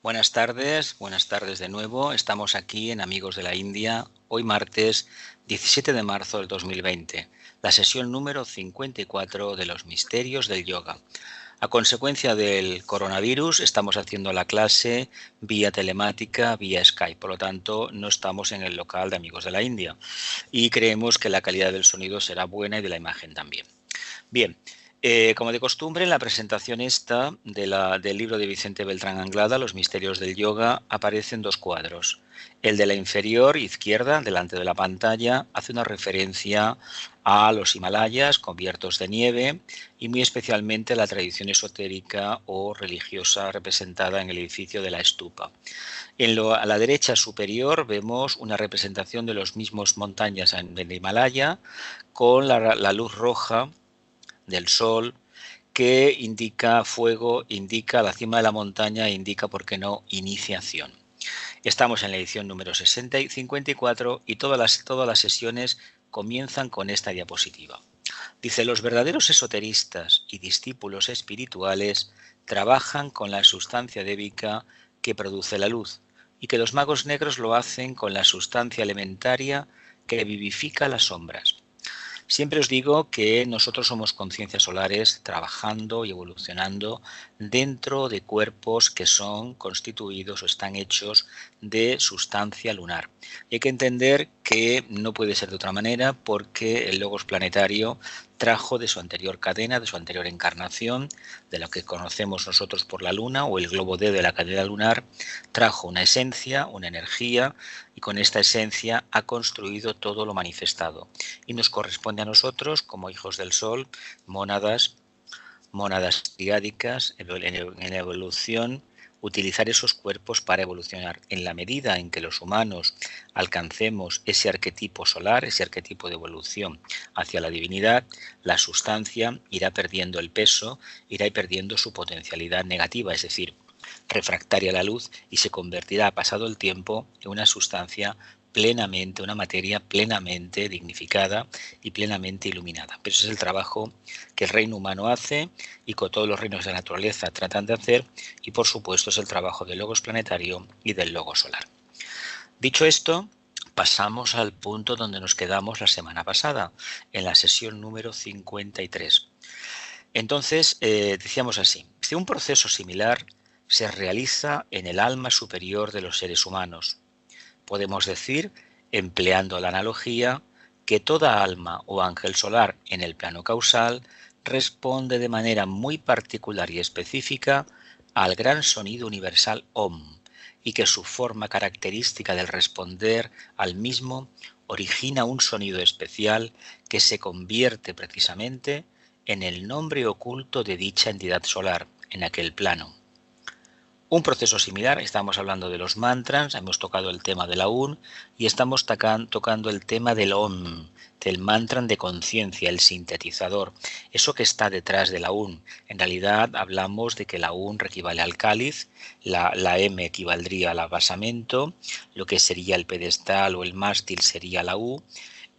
Buenas tardes de nuevo. Estamos aquí en Amigos de la India, hoy martes 17 de marzo del 2020, la sesión número 54 de los misterios del yoga. A consecuencia del coronavirus estamos haciendo la clase vía telemática, vía Skype, por lo tanto no estamos en el local de Amigos de la India y creemos que la calidad del sonido será buena y de la imagen también. Bien, como de costumbre, en la presentación esta del libro de Vicente Beltrán Anglada, Los misterios del yoga, aparecen dos cuadros. El de la inferior izquierda, delante de la pantalla, hace una referencia a los Himalayas cubiertos de nieve y muy especialmente a la tradición esotérica o religiosa representada en el edificio de la estupa. A la derecha superior vemos una representación de los mismos montañas del Himalaya con la luz roja del sol, que indica fuego, indica la cima de la montaña, indica, ¿por qué no?, iniciación. Estamos en la edición número 54 y todas las sesiones comienzan con esta diapositiva. Dice: los verdaderos esoteristas y discípulos espirituales trabajan con la sustancia débica que produce la luz, y que los magos negros lo hacen con la sustancia elementaria que vivifica las sombras. Siempre os digo que nosotros somos conciencias solares trabajando y evolucionando dentro de cuerpos que son constituidos o están hechos de sustancia lunar. Y hay que entender que no puede ser de otra manera, porque el logos planetario trajo de su anterior cadena, de su anterior encarnación, de lo que conocemos nosotros por la luna o el globo D de la cadena lunar, trajo una esencia, una energía, y con esta esencia ha construido todo lo manifestado. Y nos corresponde a nosotros, como hijos del sol, mónadas triádicas en evolución, utilizar esos cuerpos para evolucionar. En la medida en que los humanos alcancemos ese arquetipo solar, ese arquetipo de evolución hacia la divinidad, la sustancia irá perdiendo el peso, irá perdiendo su potencialidad negativa, es decir, refractaria a la luz, y se convertirá, pasado el tiempo, en una sustancia plenamente, una materia plenamente dignificada y plenamente iluminada. Pero ese es el trabajo que el reino humano hace y que todos los reinos de la naturaleza tratan de hacer, y por supuesto es el trabajo del logos planetario y del logos solar. Dicho esto, pasamos al punto donde nos quedamos la semana pasada, en la sesión número 53. Entonces, decíamos así: si un proceso similar se realiza en el alma superior de los seres humanos, podemos decir, empleando la analogía, que toda alma o ángel solar en el plano causal responde de manera muy particular y específica al gran sonido universal Om, y que su forma característica del responder al mismo origina un sonido especial que se convierte precisamente en el nombre oculto de dicha entidad solar en aquel plano. Un proceso similar, estamos hablando de los mantras, hemos tocado el tema de la UN y estamos tocando el tema del OM, del mantra de conciencia, el sintetizador, eso que está detrás de la UN. En realidad hablamos de que la UN equivale al cáliz, la M equivaldría al basamento, lo que sería el pedestal o el mástil sería la U,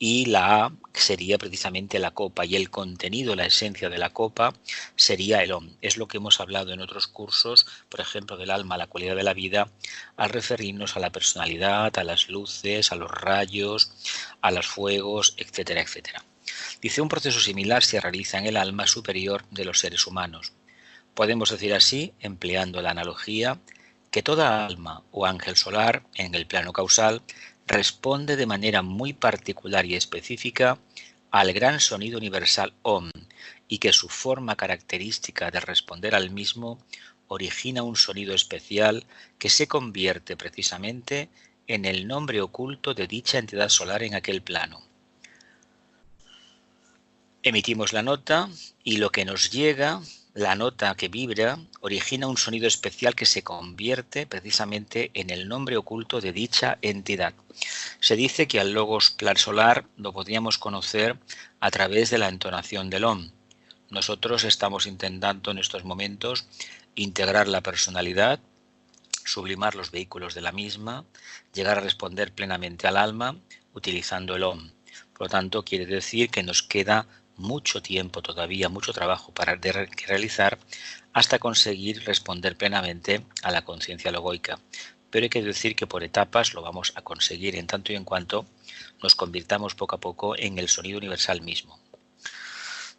y la A sería precisamente la copa, y el contenido, la esencia de la copa, sería el Om. Es lo que hemos hablado en otros cursos, por ejemplo, del alma, la cualidad de la vida, al referirnos a la personalidad, a las luces, a los rayos, a los fuegos, etcétera, etcétera. Dice: un proceso similar se realiza en el alma superior de los seres humanos. Podemos decir así, empleando la analogía, que toda alma o ángel solar en el plano causal responde de manera muy particular y específica al gran sonido universal Om, y que su forma característica de responder al mismo origina un sonido especial que se convierte precisamente en el nombre oculto de dicha entidad solar en aquel plano. Emitimos la nota y lo que nos llega, la nota que vibra, origina un sonido especial que se convierte precisamente en el nombre oculto de dicha entidad. Se dice que al logos plan solar lo podríamos conocer a través de la entonación del Om. Nosotros estamos intentando en estos momentos integrar la personalidad, sublimar los vehículos de la misma, llegar a responder plenamente al alma utilizando el Om. Por lo tanto, quiere decir que nos queda mucho tiempo todavía, mucho trabajo que realizar hasta conseguir responder plenamente a la conciencia logoica. Pero hay que decir que por etapas lo vamos a conseguir en tanto y en cuanto nos convirtamos poco a poco en el sonido universal mismo.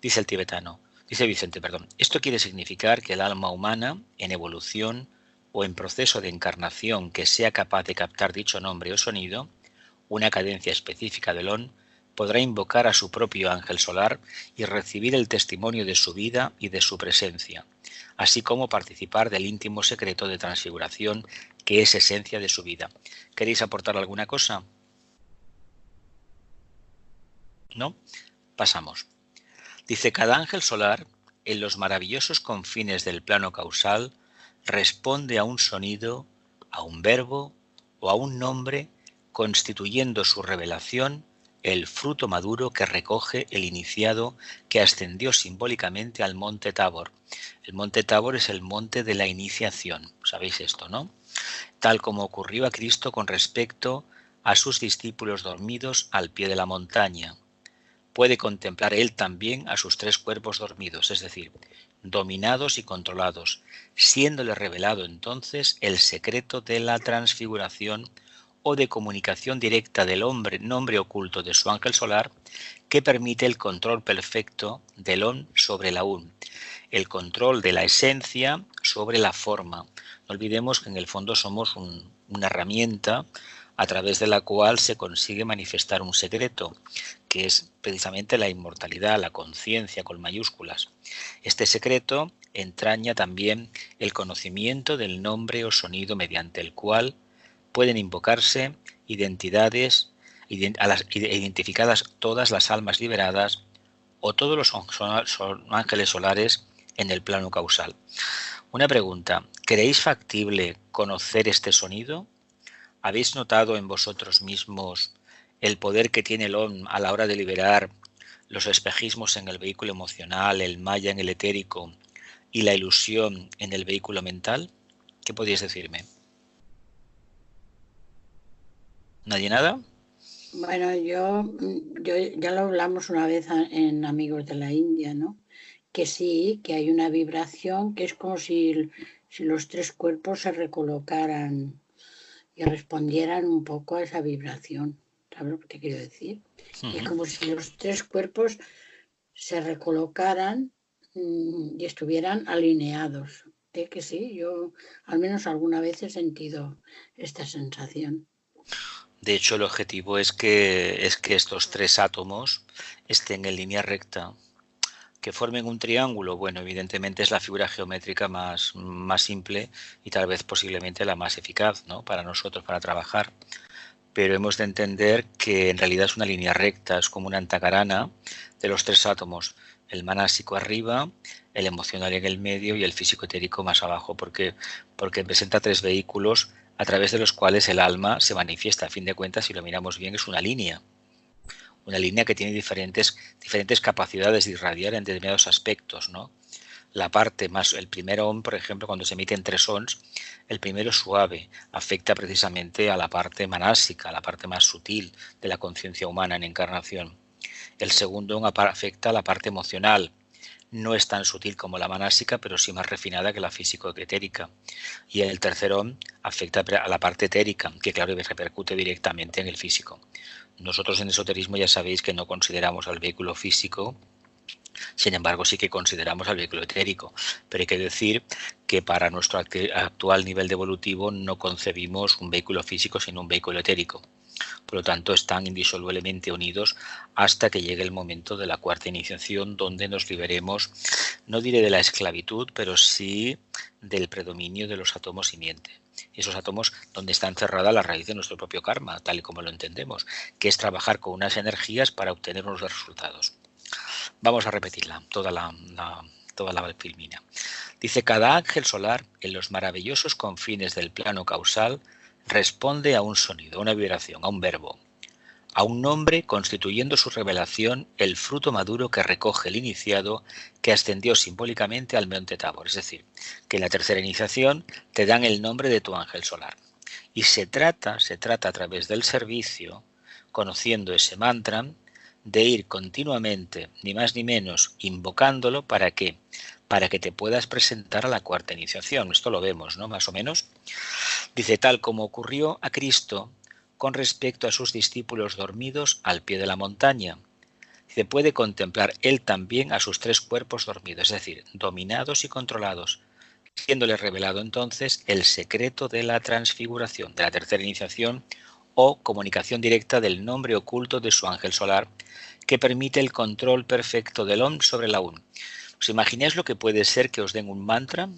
Dice Vicente, esto quiere significar que el alma humana, en evolución o en proceso de encarnación que sea capaz de captar dicho nombre o sonido, una cadencia específica del ON, podrá invocar a su propio ángel solar y recibir el testimonio de su vida y de su presencia, así como participar del íntimo secreto de transfiguración que es esencia de su vida. ¿Queréis aportar alguna cosa? ¿No? Pasamos. Dice, cada ángel solar, en los maravillosos confines del plano causal, responde a un sonido, a un verbo o a un nombre, constituyendo su revelación el fruto maduro que recoge el iniciado que ascendió simbólicamente al monte Tabor. El monte Tabor es el monte de la iniciación, sabéis esto, ¿no? Tal como ocurrió a Cristo con respecto a sus discípulos dormidos al pie de la montaña. Puede contemplar él también a sus tres cuerpos dormidos, es decir, dominados y controlados, siéndole revelado entonces el secreto de la transfiguración o de comunicación directa del nombre oculto de su ángel solar, que permite el control perfecto del On sobre la Un, el control de la esencia sobre la forma. No olvidemos que en el fondo somos una herramienta a través de la cual se consigue manifestar un secreto, que es precisamente la inmortalidad, la conciencia con mayúsculas. Este secreto entraña también el conocimiento del nombre o sonido mediante el cual pueden invocarse identificadas todas las almas liberadas o todos los ángeles solares en el plano causal. Una pregunta, ¿creéis factible conocer este sonido? ¿Habéis notado en vosotros mismos el poder que tiene el OM a la hora de liberar los espejismos en el vehículo emocional, el maya en el etérico y la ilusión en el vehículo mental? ¿Qué podéis decirme? ¿Nadie nada? Bueno, yo ya lo hablamos una vez en Amigos de la India, ¿no? Que sí, que hay una vibración que es como si los tres cuerpos se recolocaran y respondieran un poco a esa vibración. ¿Sabes lo que te quiero decir? Y es como si los tres cuerpos se recolocaran y estuvieran alineados. Que sí, yo al menos alguna vez he sentido esta sensación. De hecho, el objetivo es que estos tres átomos estén en línea recta. Que formen un triángulo, bueno, evidentemente es la figura geométrica más simple y tal vez posiblemente la más eficaz, ¿no?, para nosotros, para trabajar. Pero hemos de entender que en realidad es una línea recta, es como una antacarana de los tres átomos, el manásico arriba, el emocional en el medio y el físico etérico más abajo, porque presenta tres vehículos a través de los cuales el alma se manifiesta. A fin de cuentas, si lo miramos bien, es una línea que tiene diferentes capacidades de irradiar en determinados aspectos, ¿no? La parte más, el primer OM, por ejemplo, cuando se emiten tres ONs, el primero suave, afecta precisamente a la parte manásica, a la parte más sutil de la conciencia humana en encarnación. El segundo OM afecta a la parte emocional. No es tan sutil como la manásica, pero sí más refinada que la físico-etérica. Y el tercer OM afecta a la parte etérica, que claro repercute directamente en el físico. Nosotros en esoterismo ya sabéis que no consideramos al vehículo físico, sin embargo sí que consideramos al vehículo etérico, pero hay que decir que para nuestro actual nivel de evolutivo no concebimos un vehículo físico sino un vehículo etérico. Por lo tanto, están indisolublemente unidos hasta que llegue el momento de la cuarta iniciación, donde nos liberemos, no diré de la esclavitud, pero sí del predominio de los átomos simiente. Esos átomos donde está encerrada la raíz de nuestro propio karma, tal y como lo entendemos, que es trabajar con unas energías para obtener unos resultados. Vamos a repetirla, toda la filmina. Dice, cada ángel solar, en los maravillosos confines del plano causal, responde a un sonido, a una vibración, a un verbo, a un nombre, constituyendo su revelación el fruto maduro que recoge el iniciado que ascendió simbólicamente al monte Tabor. Es decir, que en la tercera iniciación te dan el nombre de tu ángel solar. Y se trata a través del servicio, conociendo ese mantra, de ir continuamente, ni más ni menos, invocándolo. ¿Para qué? Para que te puedas presentar a la cuarta iniciación. Esto lo vemos, ¿no? Más o menos. Dice, tal como ocurrió a Cristo con respecto a sus discípulos dormidos al pie de la montaña. Dice, puede contemplar él también a sus tres cuerpos dormidos, es decir, dominados y controlados, siéndole revelado entonces el secreto de la transfiguración, de la tercera iniciación o comunicación directa del nombre oculto de su ángel solar, que permite el control perfecto del Om sobre la Un. ¿Os imagináis lo que puede ser que os den un mantra?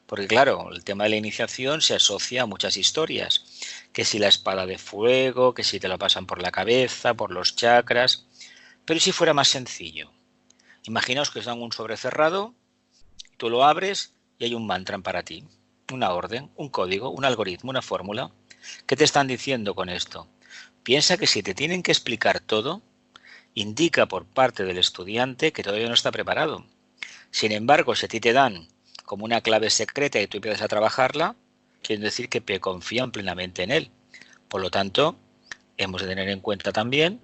Porque claro, el tema de la iniciación se asocia a muchas historias, que si la espada de fuego, que si te lo pasan por la cabeza, por los chakras, pero ¿y si fuera más sencillo? Imaginaos que os dan un sobre cerrado, tú lo abres y hay un mantra para ti, una orden, un código, un algoritmo, una fórmula. ¿Qué te están diciendo con esto? Piensa que si te tienen que explicar todo, indica por parte del estudiante que todavía no está preparado. Sin embargo, si a ti te dan como una clave secreta y tú empiezas a trabajarla, quiere decir que confían plenamente en él. Por lo tanto, hemos de tener en cuenta también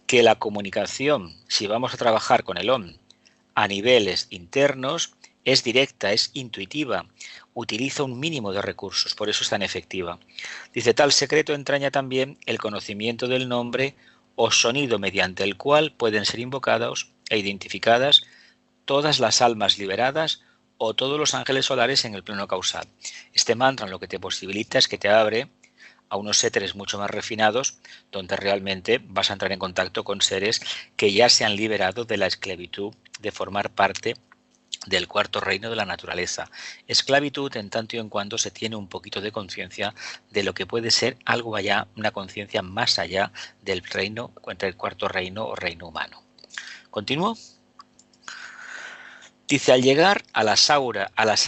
que la comunicación, si vamos a trabajar con el Om a niveles internos, es directa, es intuitiva, utiliza un mínimo de recursos, por eso es tan efectiva. Dice, tal secreto entraña también el conocimiento del nombre o sonido mediante el cual pueden ser invocados e identificadas todas las almas liberadas o todos los ángeles solares en el pleno causal. Este mantra lo que te posibilita es que te abre a unos éteres mucho más refinados, donde realmente vas a entrar en contacto con seres que ya se han liberado de la esclavitud de formar parte del cuarto reino de la naturaleza. Esclavitud en tanto y en cuanto se tiene un poquito de conciencia de lo que puede ser algo allá, una conciencia más allá del reino, entre el cuarto reino o reino humano. ¿Continúo? Dice, al llegar a las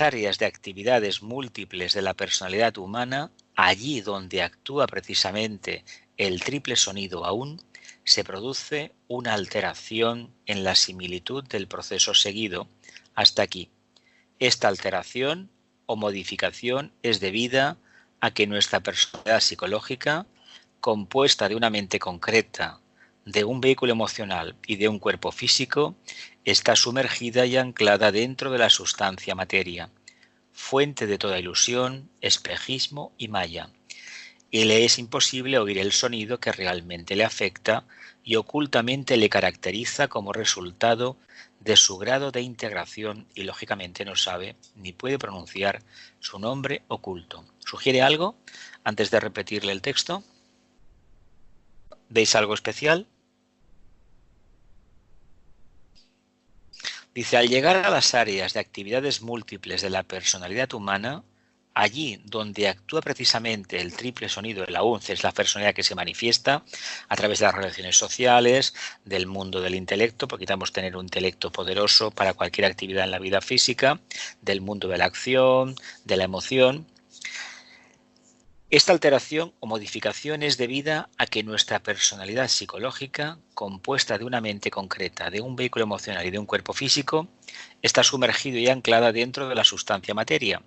áreas de actividades múltiples de la personalidad humana, allí donde actúa precisamente el triple sonido aún, se produce una alteración en la similitud del proceso seguido hasta aquí. Esta alteración o modificación es debida a que nuestra personalidad psicológica, compuesta de una mente concreta, de un vehículo emocional y de un cuerpo físico, está sumergida y anclada dentro de la sustancia materia, fuente de toda ilusión, espejismo y maya, y le es imposible oír el sonido que realmente le afecta y ocultamente le caracteriza como resultado de su grado de integración y lógicamente no sabe ni puede pronunciar su nombre oculto. ¿Sugiere algo antes de repetirle el texto? ¿Veis algo especial? Dice, al llegar a las áreas de actividades múltiples de la personalidad humana, allí donde actúa precisamente el triple sonido de la UNCE, es la personalidad que se manifiesta a través de las relaciones sociales, del mundo del intelecto, porque necesitamos tener un intelecto poderoso para cualquier actividad en la vida física, del mundo de la acción, de la emoción. Esta alteración o modificación es debida a que nuestra personalidad psicológica, compuesta de una mente concreta, de un vehículo emocional y de un cuerpo físico, está sumergido y anclada dentro de la sustancia materia,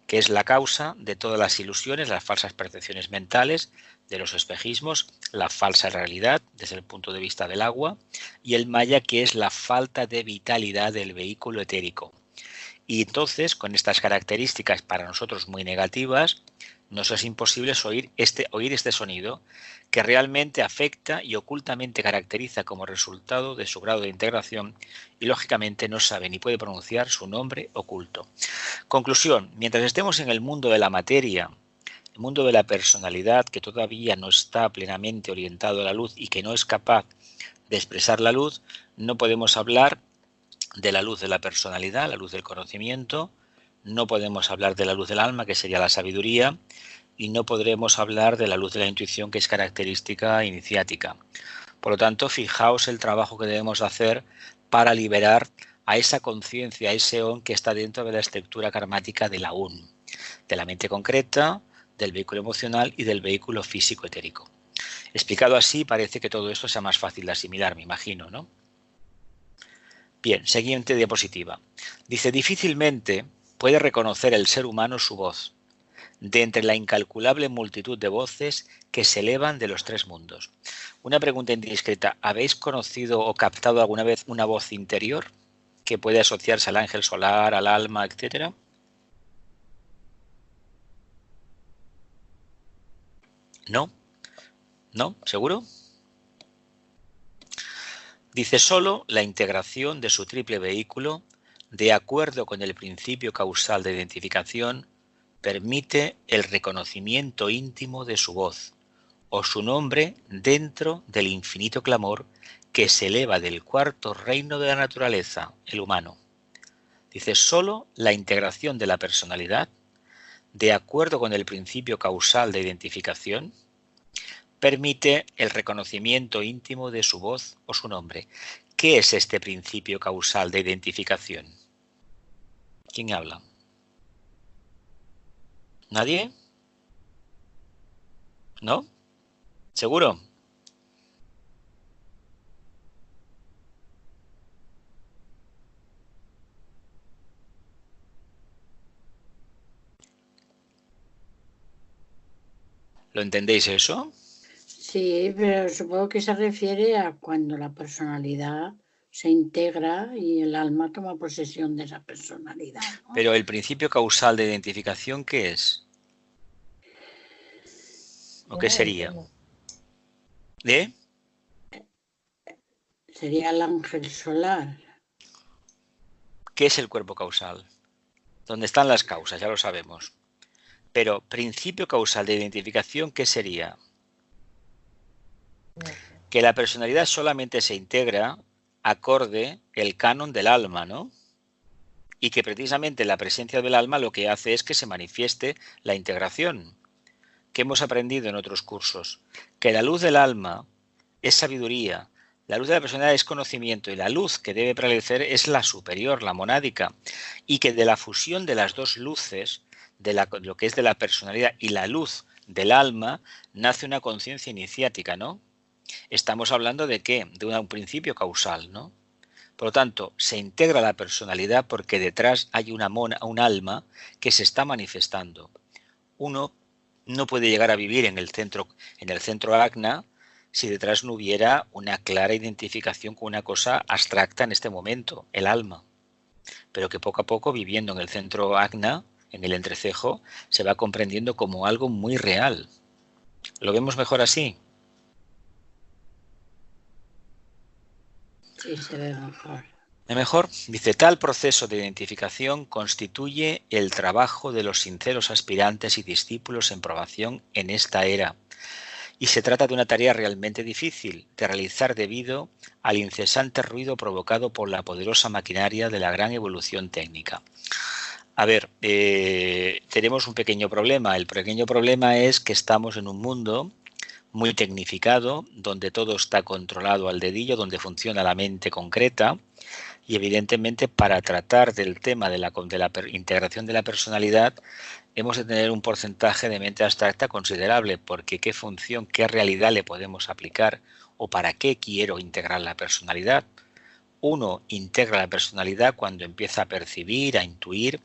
que es la causa de todas las ilusiones, las falsas percepciones mentales, de los espejismos, la falsa realidad desde el punto de vista del agua, y el maya, que es la falta de vitalidad del vehículo etérico. Y entonces, con estas características para nosotros muy negativas, nos es imposible oír este sonido que realmente afecta y ocultamente caracteriza como resultado de su grado de integración y lógicamente no sabe ni puede pronunciar su nombre oculto. Conclusión, mientras estemos en el mundo de la materia, el mundo de la personalidad que todavía no está plenamente orientado a la luz y que no es capaz de expresar la luz, no podemos hablar de la luz de la personalidad, la luz del conocimiento, no podemos hablar de la luz del alma, que sería la sabiduría, y no podremos hablar de la luz de la intuición, que es característica iniciática. Por lo tanto, fijaos el trabajo que debemos hacer para liberar a esa conciencia, a ese on que está dentro de la estructura karmática de la UN, de la mente concreta, del vehículo emocional y del vehículo físico etérico. Explicado así, parece que todo esto sea más fácil de asimilar, me imagino, ¿no? Bien, siguiente diapositiva. Dice, difícilmente puede reconocer el ser humano su voz, de entre la incalculable multitud de voces que se elevan de los tres mundos. Una pregunta indiscreta, ¿habéis conocido o captado alguna vez una voz interior que puede asociarse al ángel solar, al alma, etcétera? ¿No? ¿No? ¿Seguro? Dice solo la integración de su triple vehículo, de acuerdo con el principio causal de identificación, permite el reconocimiento íntimo de su voz o su nombre dentro del infinito clamor que se eleva del cuarto reino de la naturaleza, el humano. Dice solo la integración de la personalidad, de acuerdo con el principio causal de identificación, permite el reconocimiento íntimo de su voz o su nombre. ¿Qué es este principio causal de identificación? ¿Quién habla? ¿Nadie? ¿No? ¿Seguro? ¿Lo entendéis eso? Sí, pero supongo que se refiere a cuando la personalidad se integra y el alma toma posesión de esa personalidad, ¿no? Pero el principio causal de identificación, ¿qué es? ¿O qué sería? ¿De? Sería el ángel solar. ¿Qué es el cuerpo causal? ¿Dónde están las causas? Ya lo sabemos. Pero principio causal de identificación, ¿qué sería? Que la personalidad solamente se integra acorde el canon del alma, ¿no? Y que precisamente la presencia del alma lo que hace es que se manifieste la integración. ¿Qué hemos aprendido en otros cursos? Que la luz del alma es sabiduría, la luz de la personalidad es conocimiento y la luz que debe prevalecer es la superior, la monádica, y que de la fusión de las dos luces, de lo que es de la personalidad y la luz del alma, nace una conciencia iniciática, ¿no? Estamos hablando de qué? De un principio causal, ¿no? Por lo tanto, se integra la personalidad porque detrás hay un alma que se está manifestando. Uno no puede llegar a vivir en el centro Agna si detrás no hubiera una clara identificación con una cosa abstracta en este momento, el alma. Pero que poco a poco, viviendo en el centro Agna, en el entrecejo, se va comprendiendo como algo muy real. ¿Lo vemos mejor así? Sí, se ve mejor. Mejor, dice, tal proceso de identificación constituye el trabajo de los sinceros aspirantes y discípulos en probación en esta era. Y se trata de una tarea realmente difícil de realizar debido al incesante ruido provocado por la poderosa maquinaria de la gran evolución técnica. A ver, tenemos un pequeño problema. El pequeño problema es que estamos en un mundo muy tecnificado, donde todo está controlado al dedillo, donde funciona la mente concreta. Y evidentemente para tratar del tema de la integración de la personalidad hemos de tener un porcentaje de mente abstracta considerable, porque qué función, qué realidad le podemos aplicar o para qué quiero integrar la personalidad. Uno integra la personalidad cuando empieza a percibir, a intuir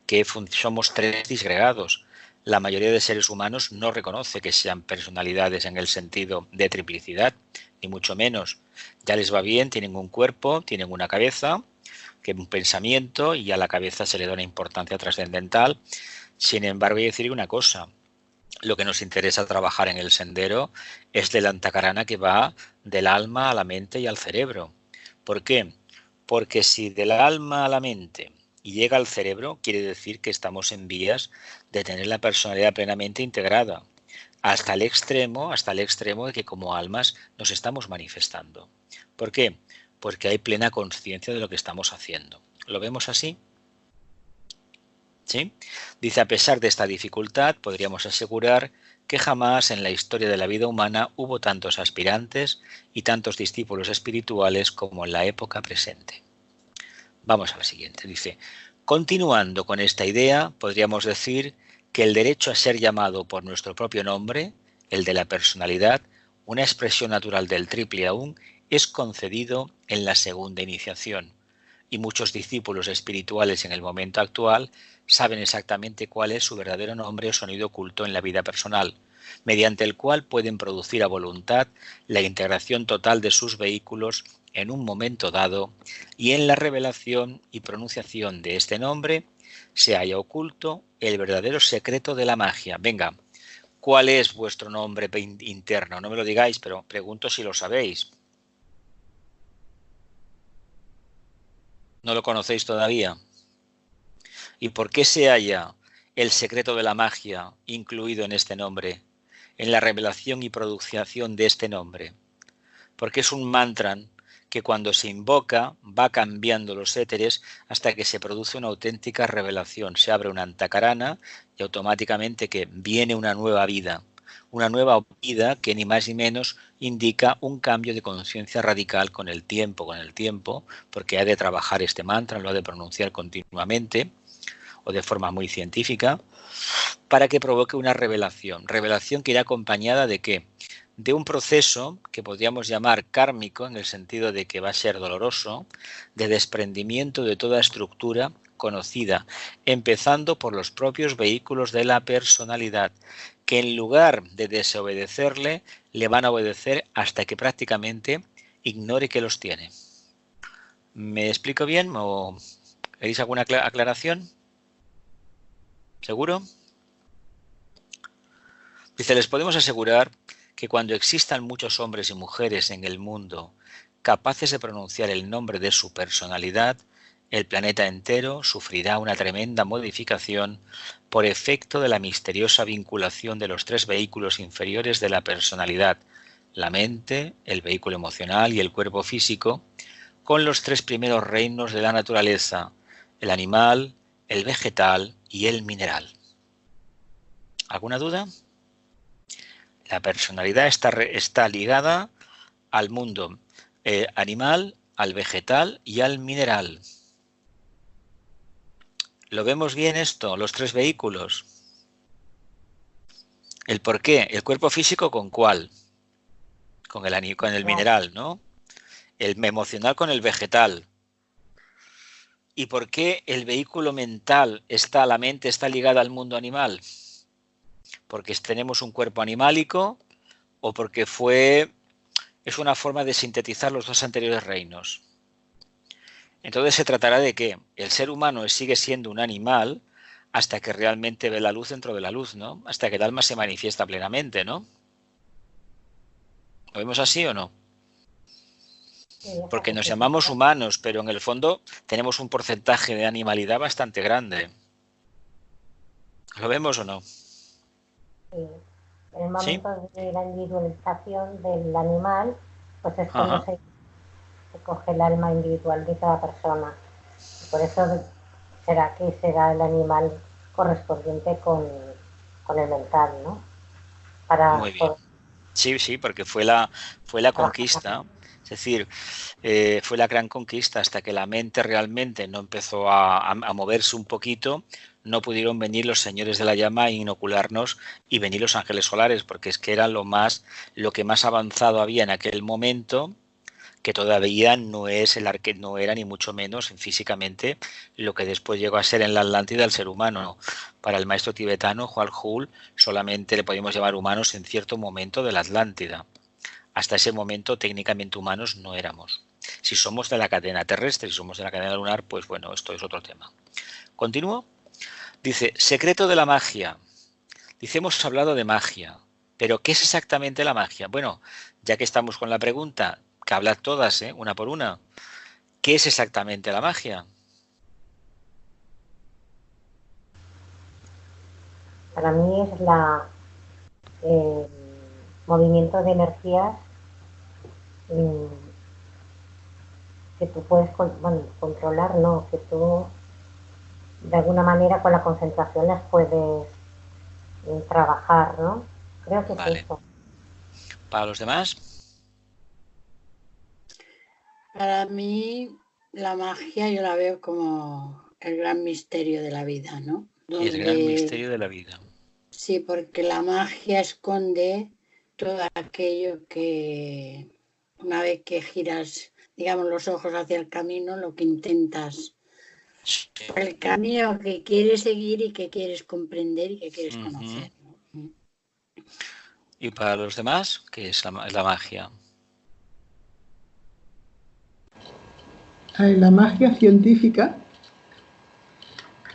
que somos tres disgregados. La mayoría de seres humanos no reconoce que sean personalidades en el sentido de triplicidad, ni mucho menos. Ya les va bien, tienen un cuerpo, tienen una cabeza, que un pensamiento, y a la cabeza se le da una importancia trascendental. Sin embargo, hay que decir una cosa. Lo que nos interesa trabajar en el sendero es del antakarana que va del alma a la mente y al cerebro. ¿Por qué? Porque si del alma a la mente y llega al cerebro, quiere decir que estamos en vías de tener la personalidad plenamente integrada, hasta el extremo de que como almas nos estamos manifestando. ¿Por qué? Porque hay plena conciencia de lo que estamos haciendo. ¿Lo vemos así? ¿Sí? Dice, a pesar de esta dificultad, podríamos asegurar que jamás en la historia de la vida humana hubo tantos aspirantes y tantos discípulos espirituales como en la época presente. Vamos a la siguiente. Dice, continuando con esta idea, podríamos decir que el derecho a ser llamado por nuestro propio nombre, el de la personalidad, una expresión natural del triple aún, es concedido en la segunda iniciación, y muchos discípulos espirituales en el momento actual saben exactamente cuál es su verdadero nombre o sonido oculto en la vida personal, mediante el cual pueden producir a voluntad la integración total de sus vehículos en un momento dado, y en la revelación y pronunciación de este nombre se halla oculto el verdadero secreto de la magia. Venga, ¿cuál es vuestro nombre interno? No me lo digáis, pero pregunto si lo sabéis. ¿No lo conocéis todavía? ¿Y por qué se halla el secreto de la magia incluido en este nombre, en la revelación y pronunciación de este nombre? Porque es un mantra que cuando se invoca va cambiando los éteres hasta que se produce una auténtica revelación. Se abre una antacarana y automáticamente que viene una nueva vida. Una nueva vida que ni más ni menos indica un cambio de conciencia radical con el tiempo, porque ha de trabajar este mantra, lo ha de pronunciar continuamente o de forma muy científica, para que provoque una revelación. Revelación que irá acompañada de ¿qué? De un proceso que podríamos llamar kármico, en el sentido de que va a ser doloroso, de desprendimiento de toda estructura conocida, empezando por los propios vehículos de la personalidad, que en lugar de desobedecerle, le van a obedecer hasta que prácticamente ignore que los tiene. ¿Me explico bien o queréis alguna aclaración? ¿Seguro? Dice, les podemos asegurar que cuando existan muchos hombres y mujeres en el mundo capaces de pronunciar el nombre de su personalidad, el planeta entero sufrirá una tremenda modificación por efecto de la misteriosa vinculación de los tres vehículos inferiores de la personalidad, la mente, el vehículo emocional y el cuerpo físico, con los tres primeros reinos de la naturaleza, el animal, el vegetal y el mineral. ¿Alguna duda? La personalidad está ligada al mundo animal, al vegetal y al mineral. ¿Lo vemos bien esto? Los tres vehículos. ¿El por qué? ¿El cuerpo físico con cuál? Con el mineral, ¿no? El emocional con el vegetal. ¿Y por qué el vehículo mental la mente está ligada al mundo animal? Porque tenemos un cuerpo animálico o porque es una forma de sintetizar los dos anteriores reinos. Entonces se tratará de que el ser humano sigue siendo un animal hasta que realmente ve la luz dentro de la luz, ¿no? Hasta que el alma se manifiesta plenamente, ¿no? ¿Lo vemos así o no? Porque nos llamamos humanos, pero en el fondo tenemos un porcentaje de animalidad bastante grande. ¿Lo vemos o no? Sí. En el momento de la individualización del animal, pues es cuando se coge el alma individual de cada persona. Y por eso será que será el animal correspondiente con el mental, ¿no? Muy bien. Sí, porque fue la conquista. Es decir, fue la gran conquista hasta que la mente realmente no empezó a moverse un poquito. No pudieron venir los señores de la llama a inocularnos y venir los ángeles solares, porque es que era lo que más avanzado había en aquel momento, que todavía no era ni mucho menos físicamente lo que después llegó a ser en la Atlántida el ser humano. Para el maestro tibetano Hwal Hul solamente le podíamos llamar humanos en cierto momento de la Atlántida. Hasta ese momento técnicamente humanos no éramos. Si somos de la cadena terrestre, si somos de la cadena lunar, pues bueno, esto es otro tema. ¿Continúo? Dice, secreto de la magia. Dice, hemos hablado de magia, pero ¿qué es exactamente la magia? Bueno, ya que estamos con la pregunta, que hablad todas, una por una. ¿Qué es exactamente la magia? Para mí es el movimiento de energías que tú puedes controlar, no, que tú de alguna manera con la concentración las puedes trabajar, ¿no? Creo que vale. es eso. ¿Para los demás? Para mí la magia yo la veo como el gran misterio de la vida, ¿no? El gran misterio de la vida. Sí, porque la magia esconde todo aquello que una vez que giras, digamos, los ojos hacia el camino, lo que intentas Sí. El camino que quieres seguir y que quieres comprender y que quieres conocer, ¿no? ¿Y para los demás qué es la magia? La magia científica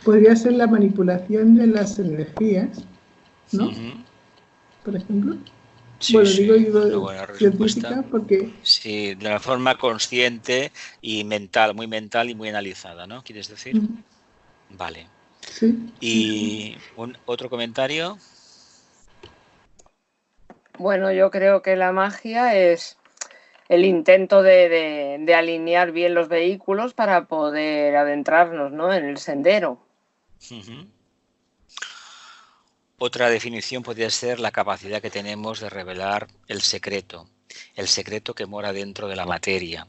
podría ser la manipulación de las energías, ¿no? Por ejemplo. Sí, bueno, sí, digo una buena científica respuesta. porque... Sí, de la forma consciente y mental y muy analizada, ¿no? ¿Quieres decir? Vale. Sí. ¿Y otro comentario? Bueno, yo creo que la magia es el intento de alinear bien los vehículos para poder adentrarnos, ¿no?, en el sendero. Otra definición podría ser la capacidad que tenemos de revelar el secreto que mora dentro de la materia,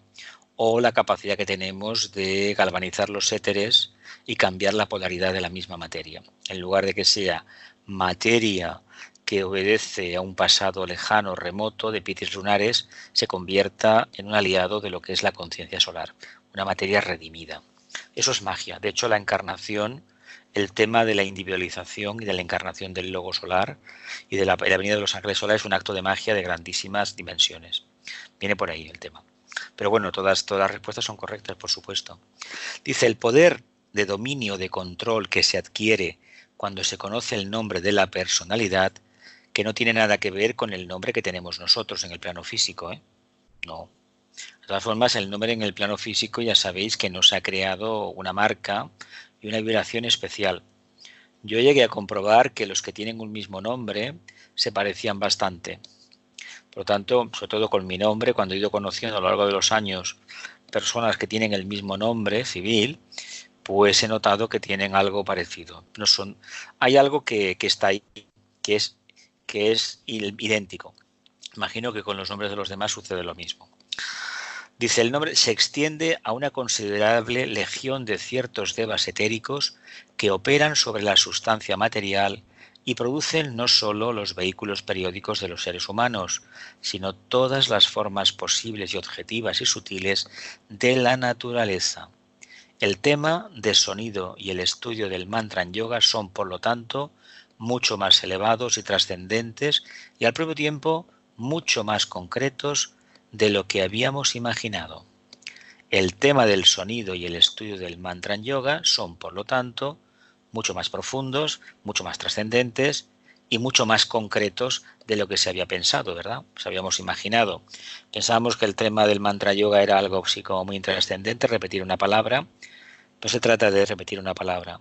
o la capacidad que tenemos de galvanizar los éteres y cambiar la polaridad de la misma materia. En lugar de que sea materia que obedece a un pasado lejano, remoto, de pitis lunares, se convierta en un aliado de lo que es la conciencia solar, una materia redimida. Eso es magia. De hecho, la encarnación, el tema de la individualización y de la encarnación del logo solar y de la venida de los ángeles solares es un acto de magia de grandísimas dimensiones. Viene por ahí el tema. Pero bueno, todas las respuestas son correctas, por supuesto. Dice, el poder de dominio, de control que se adquiere cuando se conoce el nombre de la personalidad, que no tiene nada que ver con el nombre que tenemos nosotros en el plano físico, ¿eh? No. De todas formas, el nombre en el plano físico ya sabéis que no se ha creado una marca y una vibración especial. Yo llegué a comprobar que los que tienen un mismo nombre se parecían bastante. Por lo tanto, sobre todo con mi nombre, cuando he ido conociendo a lo largo de los años personas que tienen el mismo nombre civil, pues he notado que tienen algo parecido. No son, hay algo que está ahí, que es idéntico. Imagino que con los nombres de los demás sucede lo mismo. Dice, el nombre se extiende a una considerable legión de ciertos devas etéricos que operan sobre la sustancia material y producen no solo los vehículos periódicos de los seres humanos, sino todas las formas posibles y objetivas y sutiles de la naturaleza. El tema de sonido y el estudio del mantra en yoga son, por lo tanto, mucho más elevados y trascendentes y al propio tiempo mucho más concretos de lo que habíamos imaginado. El tema del sonido y el estudio del mantra en yoga son, por lo tanto, mucho más profundos, mucho más trascendentes y mucho más concretos de lo que se había pensado, ¿verdad? Se habíamos imaginado. Pensábamos que el tema del mantra yoga era algo así como muy trascendente, repetir una palabra. No se trata de repetir una palabra.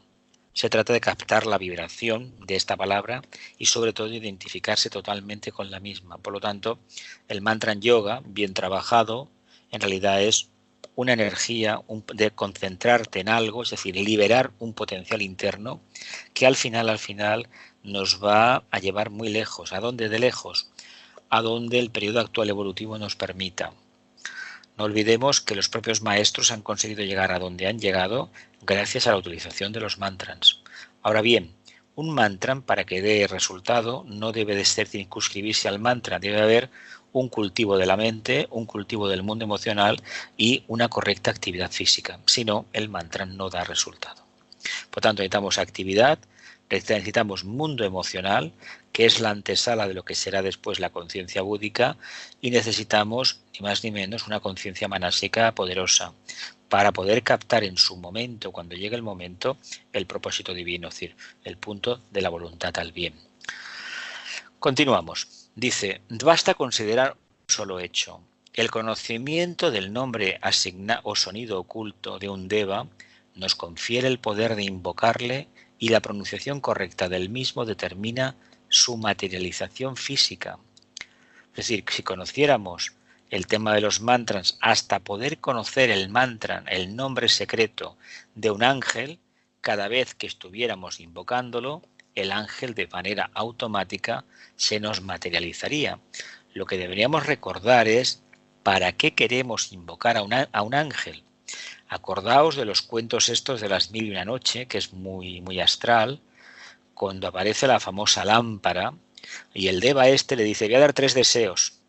Se trata de captar la vibración de esta palabra y sobre todo identificarse totalmente con la misma. Por lo tanto, el mantra en yoga, bien trabajado, en realidad es una energía de concentrarte en algo, es decir, liberar un potencial interno que al final nos va a llevar muy lejos. ¿A dónde de lejos? A donde el periodo actual evolutivo nos permita. No olvidemos que los propios maestros han conseguido llegar a donde han llegado gracias a la utilización de los mantras. Ahora bien, un mantra para que dé resultado no debe de ser circunscribirse al mantra, debe haber un cultivo de la mente, un cultivo del mundo emocional y una correcta actividad física. Si no, el mantra no da resultado. Por tanto, necesitamos actividad, necesitamos mundo emocional, que es la antesala de lo que será después la conciencia búdica, y necesitamos, ni más ni menos, una conciencia manásica poderosa para poder captar en su momento, cuando llegue el momento, el propósito divino, es decir, el punto de la voluntad al bien. Continuamos. Dice, basta considerar un solo hecho. El conocimiento del nombre asignado o sonido oculto de un deva nos confiere el poder de invocarle y la pronunciación correcta del mismo determina su materialización física. Es decir, si conociéramos el tema de los mantras hasta poder conocer el mantra, el nombre secreto de un ángel, cada vez que estuviéramos invocándolo, el ángel de manera automática se nos materializaría. Lo que deberíamos recordar es ¿para qué queremos invocar a un ángel? Acordaos de los cuentos estos de las 1001 noche, que es muy astral, cuando aparece la famosa lámpara y el deva este le dice, voy a dar 3 deseos,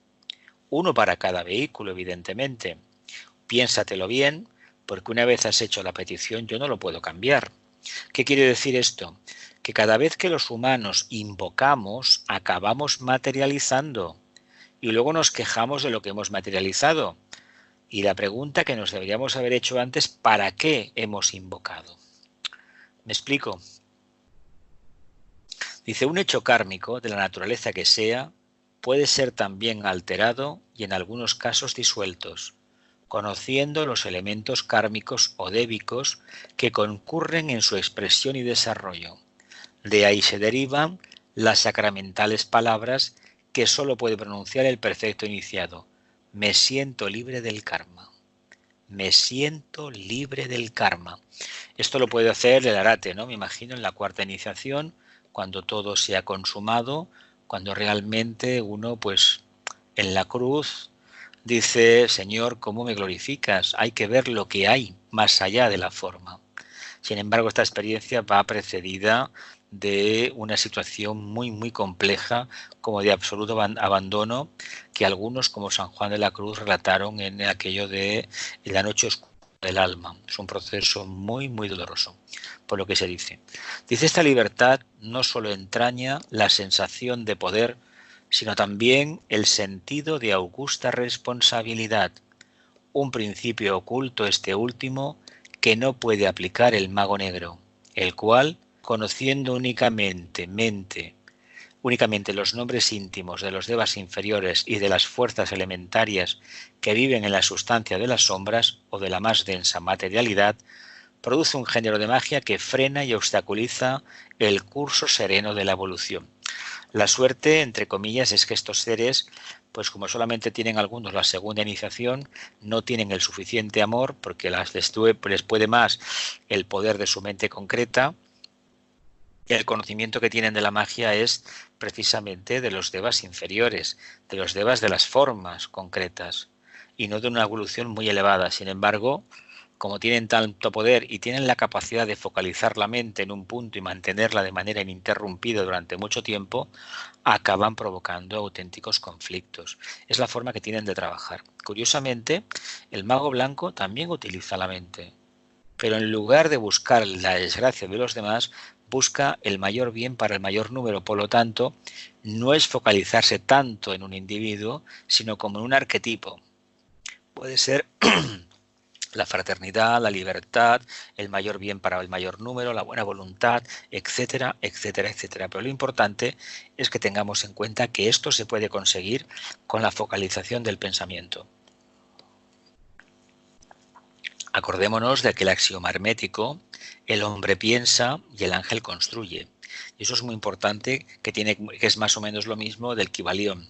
uno para cada vehículo, evidentemente. Piénsatelo bien, porque una vez has hecho la petición yo no lo puedo cambiar. ¿Qué quiere decir esto? Que cada vez que los humanos invocamos, acabamos materializando y luego nos quejamos de lo que hemos materializado. Y la pregunta que nos deberíamos haber hecho antes, ¿para qué hemos invocado? ¿Me explico? Dice, un hecho kármico, de la naturaleza que sea, puede ser también alterado y en algunos casos disueltos, conociendo los elementos kármicos o débicos que concurren en su expresión y desarrollo. De ahí se derivan las sacramentales palabras que sólo puede pronunciar el perfecto iniciado. Me siento libre del karma. Me siento libre del karma. Esto lo puede hacer el arate, ¿no? Me imagino en la cuarta iniciación, cuando todo se ha consumado, cuando realmente uno, pues, en la cruz dice, Señor, ¿cómo me glorificas? Hay que ver lo que hay más allá de la forma. Sin embargo, esta experiencia va precedida de una situación muy compleja, como de absoluto abandono, que algunos, como San Juan de la Cruz, relataron en aquello de la noche oscura del alma. Es un proceso muy doloroso, por lo que se dice. Dice, esta libertad no solo entraña la sensación de poder, sino también el sentido de augusta responsabilidad, un principio oculto este último que no puede aplicar el mago negro, el cual, conociendo únicamente los nombres íntimos de los devas inferiores y de las fuerzas elementarias que viven en la sustancia de las sombras o de la más densa materialidad, produce un género de magia que frena y obstaculiza el curso sereno de la evolución. La suerte, entre comillas, es que estos seres, pues como solamente tienen algunos la segunda iniciación, no tienen el suficiente amor porque les puede más el poder de su mente concreta. El conocimiento que tienen de la magia es precisamente de los devas inferiores, de los devas de las formas concretas y no de una evolución muy elevada. Sin embargo, como tienen tanto poder y tienen la capacidad de focalizar la mente en un punto y mantenerla de manera ininterrumpida durante mucho tiempo, acaban provocando auténticos conflictos. Es la forma que tienen de trabajar. Curiosamente, el mago blanco también utiliza la mente, pero en lugar de buscar la desgracia de los demás, busca el mayor bien para el mayor número. Por lo tanto, no es focalizarse tanto en un individuo, sino como en un arquetipo. Puede ser la fraternidad, la libertad, el mayor bien para el mayor número, la buena voluntad, etcétera, etcétera, etcétera. Pero lo importante es que tengamos en cuenta que esto se puede conseguir con la focalización del pensamiento. Acordémonos de que el axioma hermético, el hombre piensa y el ángel construye. Y eso es muy importante, que es más o menos lo mismo del Kybalión.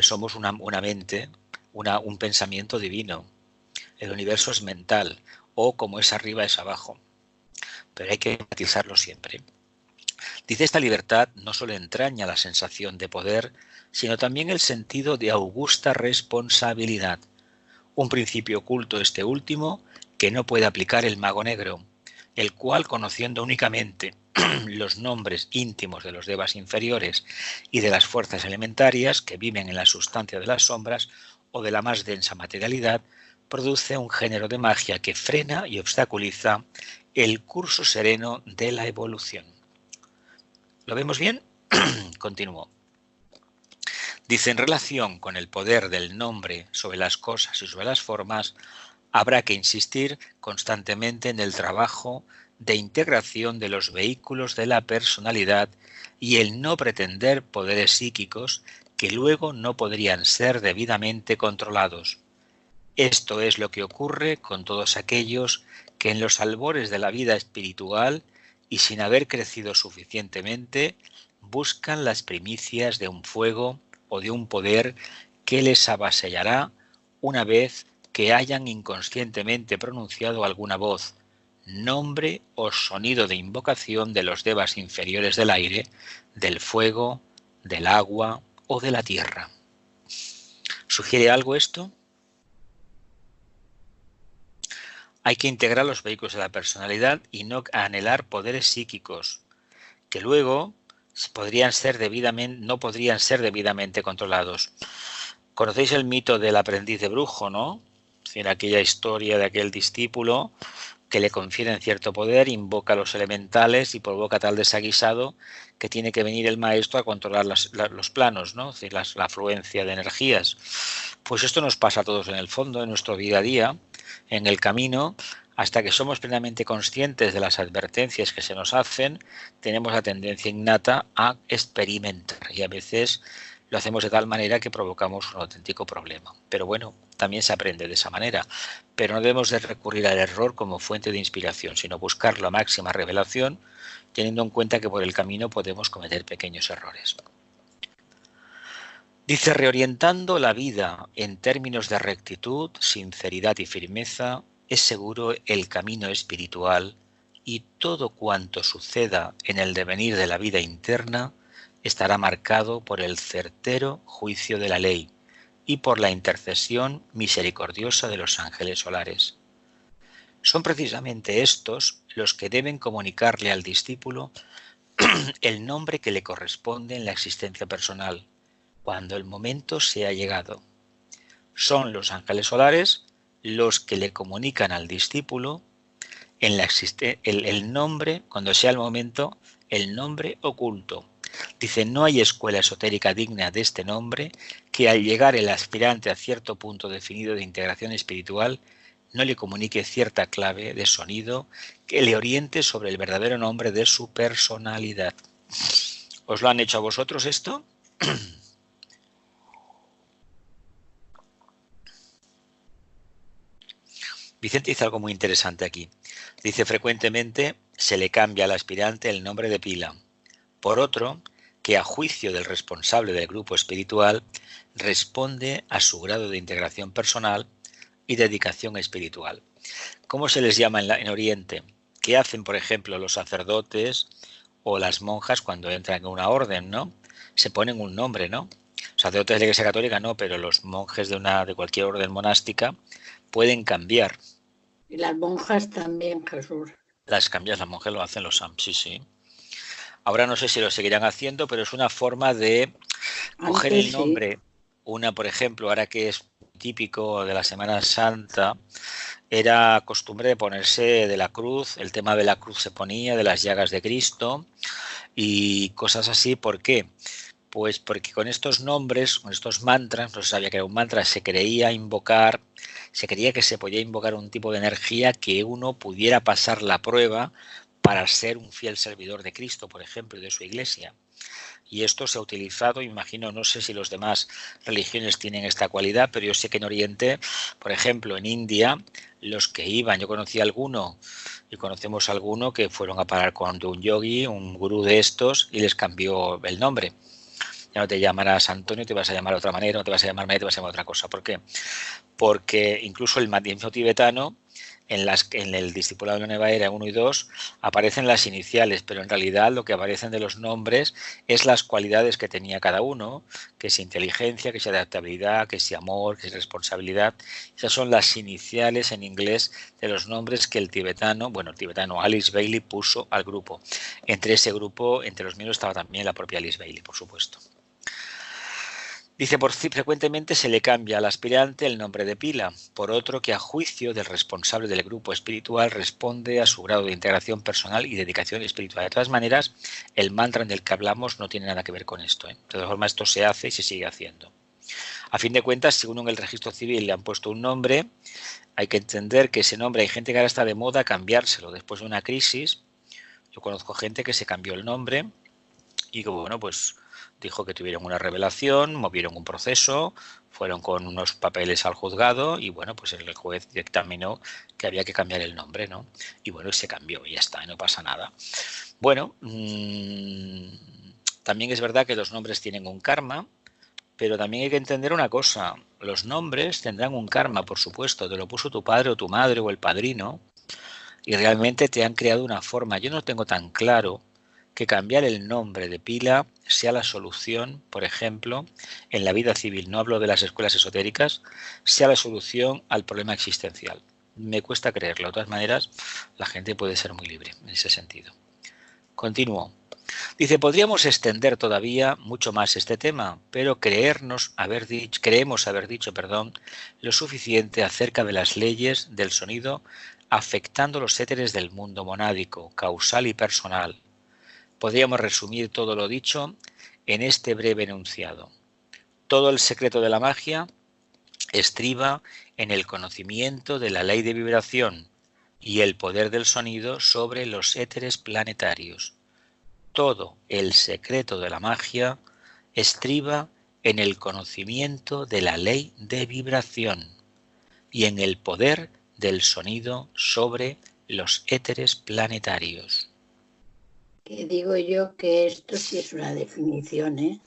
Somos una mente, un pensamiento divino. El universo es mental, o como es arriba es abajo. Pero hay que matizarlo siempre. Dice, esta libertad no solo entraña la sensación de poder, sino también el sentido de augusta responsabilidad. Un principio oculto este último que no puede aplicar el mago negro, el cual, conociendo únicamente los nombres íntimos de los devas inferiores y de las fuerzas elementarias que viven en la sustancia de las sombras o de la más densa materialidad, produce un género de magia que frena y obstaculiza el curso sereno de la evolución. ¿Lo vemos bien? Continúo. Dice, en relación con el poder del nombre sobre las cosas y sobre las formas, habrá que insistir constantemente en el trabajo de integración de los vehículos de la personalidad y el no pretender poderes psíquicos que luego no podrían ser debidamente controlados. Esto es lo que ocurre con todos aquellos que en los albores de la vida espiritual y sin haber crecido suficientemente buscan las primicias de un fuego o de un poder que les avasallará una vez que hayan inconscientemente pronunciado alguna voz, nombre o sonido de invocación de los devas inferiores del aire, del fuego, del agua o de la tierra. ¿Sugiere algo esto? Hay que integrar los vehículos de la personalidad y no anhelar poderes psíquicos, que luego no podrían ser debidamente controlados. Conocéis el mito del aprendiz de brujo, ¿no? Es decir, aquella historia de aquel discípulo que le confieren cierto poder, invoca a los elementales y provoca tal desaguisado que tiene que venir el maestro a controlar los planos, ¿no? Es decir, la afluencia de energías. Pues esto nos pasa a todos en el fondo, en nuestro día a día, en el camino. Hasta que somos plenamente conscientes de las advertencias que se nos hacen, tenemos la tendencia innata a experimentar y a veces lo hacemos de tal manera que provocamos un auténtico problema. Pero bueno, también se aprende de esa manera. Pero no debemos de recurrir al error como fuente de inspiración, sino buscar la máxima revelación, teniendo en cuenta que por el camino podemos cometer pequeños errores. Dice, reorientando la vida en términos de rectitud, sinceridad y firmeza, es seguro el camino espiritual y todo cuanto suceda en el devenir de la vida interna estará marcado por el certero juicio de la ley y por la intercesión misericordiosa de los ángeles solares. Son precisamente estos los que deben comunicarle al discípulo el nombre que le corresponde en la existencia personal, cuando el momento sea llegado. Son los ángeles solares los que le comunican al discípulo en el nombre, cuando sea el momento, el nombre oculto. Dice, no hay escuela esotérica digna de este nombre que al llegar el aspirante a cierto punto definido de integración espiritual no le comunique cierta clave de sonido que le oriente sobre el verdadero nombre de su personalidad. ¿Os lo han hecho a vosotros esto? Vicente dice algo muy interesante aquí. Dice, frecuentemente se le cambia al aspirante el nombre de pila por otro que a juicio del responsable del grupo espiritual responde a su grado de integración personal y dedicación espiritual. ¿Cómo se les llama en Oriente? ¿Qué hacen, por ejemplo, los sacerdotes o las monjas cuando entran en una orden, ¿no? Se ponen un nombre, ¿no? Sacerdotes de la Iglesia Católica no, pero los monjes de cualquier orden monástica pueden cambiar. Y las monjas también, Jesús. Las monjas lo hacen los SAM, sí, sí. Ahora no sé si lo seguirán haciendo, pero es una forma de coger el nombre. Una, por ejemplo, ahora que es típico de la Semana Santa, era costumbre de ponerse de la cruz, el tema de la cruz se ponía, de las llagas de Cristo y cosas así. ¿Por qué? Pues porque con estos nombres, con estos mantras, no se sabía que era un mantra, se creía que se podía invocar un tipo de energía que uno pudiera pasar la prueba para ser un fiel servidor de Cristo, por ejemplo, y de su iglesia. Y esto se ha utilizado, imagino, no sé si los demás religiones tienen esta cualidad, pero yo sé que en Oriente, por ejemplo, en India, los que iban, yo conocí a alguno y conocemos a alguno que fueron a parar con un yogi, un gurú de estos, y les cambió el nombre. Ya no te llamarás Antonio, te vas a llamar de otra manera, no te vas a llamar María, te vas a llamar otra cosa. ¿Por qué? Porque incluso el budismo tibetano, en el discipulado de la Nueva Era 1 y 2 aparecen las iniciales, pero en realidad lo que aparecen de los nombres es las cualidades que tenía cada uno, que es inteligencia, que es adaptabilidad, que es amor, que es responsabilidad. Esas son las iniciales en inglés de los nombres que el tibetano Alice Bailey puso al grupo. Entre ese grupo, entre los miembros estaba también la propia Alice Bailey, por supuesto. Dice, frecuentemente se le cambia al aspirante el nombre de pila por otro que a juicio del responsable del grupo espiritual responde a su grado de integración personal y dedicación espiritual. De todas maneras, el mantra del que hablamos no tiene nada que ver con esto, ¿eh? De todas formas, esto se hace y se sigue haciendo. A fin de cuentas, si uno en el registro civil le han puesto un nombre, hay que entender que ese nombre, hay gente que ahora está de moda cambiárselo después de una crisis. Yo conozco gente que se cambió el nombre y que, bueno, pues dijo que tuvieron una revelación, movieron un proceso, fueron con unos papeles al juzgado y bueno, pues el juez dictaminó que había que cambiar el nombre, ¿no? Y bueno, se cambió y ya está, no pasa nada. Bueno, también es verdad que los nombres tienen un karma, pero también hay que entender una cosa, los nombres tendrán un karma, por supuesto, te lo puso tu padre o tu madre o el padrino y realmente te han creado una forma. Yo no tengo tan claro que cambiar el nombre de pila sea la solución, por ejemplo, en la vida civil, no hablo de las escuelas esotéricas, sea la solución al problema existencial. Me cuesta creerlo. De todas maneras, la gente puede ser muy libre en ese sentido. Continúo. Dice, podríamos extender todavía mucho más este tema, pero creemos haber dicho, lo suficiente acerca de las leyes del sonido afectando los éteres del mundo monádico, causal y personal. Podríamos resumir todo lo dicho en este breve enunciado. Todo el secreto de la magia estriba en el conocimiento de la ley de vibración y el poder del sonido sobre los éteres planetarios. Todo el secreto de la magia estriba en el conocimiento de la ley de vibración y en el poder del sonido sobre los éteres planetarios. Que digo yo que esto sí es una definición, ¿eh?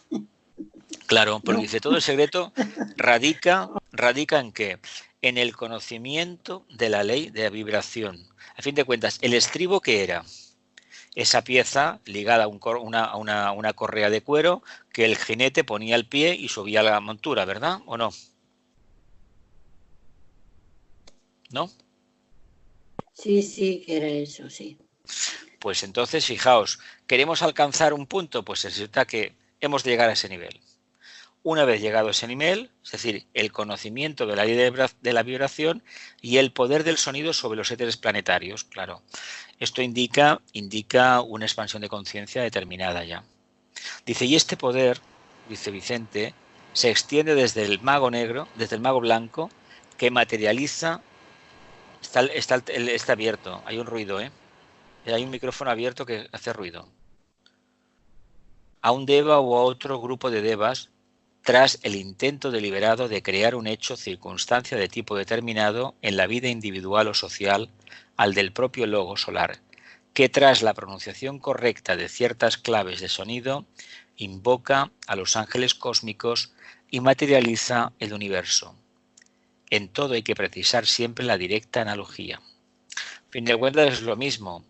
Claro, porque dice, todo el secreto radica en ¿qué? En el conocimiento de la ley de vibración. A fin de cuentas, ¿el estribo qué era? Esa pieza ligada a una correa de cuero que el jinete ponía al pie y subía a la montura, ¿verdad? ¿O no? ¿No? Sí, que era eso, sí. Pues entonces, fijaos, ¿queremos alcanzar un punto? Pues resulta que hemos de llegar a ese nivel. Una vez llegado a ese nivel, es decir, el conocimiento de la ley de la vibración y el poder del sonido sobre los éteres planetarios, claro. Esto indica una expansión de conciencia determinada ya. Dice, y este poder, dice Vicente, se extiende desde el mago negro, desde el mago blanco, que materializa... Está abierto, hay un ruido, ¿eh? Hay un micrófono abierto que hace ruido. A un deva o a otro grupo de devas, tras el intento deliberado de crear un hecho, circunstancia de tipo determinado en la vida individual o social al del propio logo solar, que tras la pronunciación correcta de ciertas claves de sonido, invoca a los ángeles cósmicos y materializa el universo. En todo hay que precisar siempre la directa analogía. A fin de cuentas es lo mismo.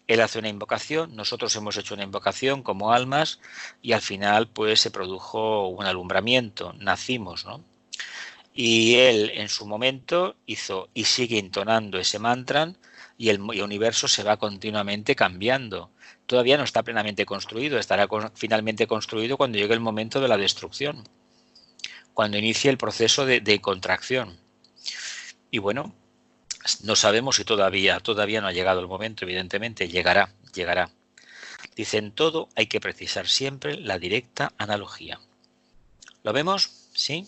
Él hace una invocación, nosotros hemos hecho una invocación como almas y al final pues se produjo un alumbramiento, nacimos, ¿no? Y él en su momento hizo y sigue entonando ese mantra y el universo se va continuamente cambiando. Todavía no está plenamente construido, estará finalmente construido cuando llegue el momento de la destrucción, cuando inicie el proceso de contracción. Y bueno, no sabemos si todavía no ha llegado el momento, evidentemente, llegará. Dice, en todo hay que precisar siempre la directa analogía. ¿Lo vemos? ¿Sí?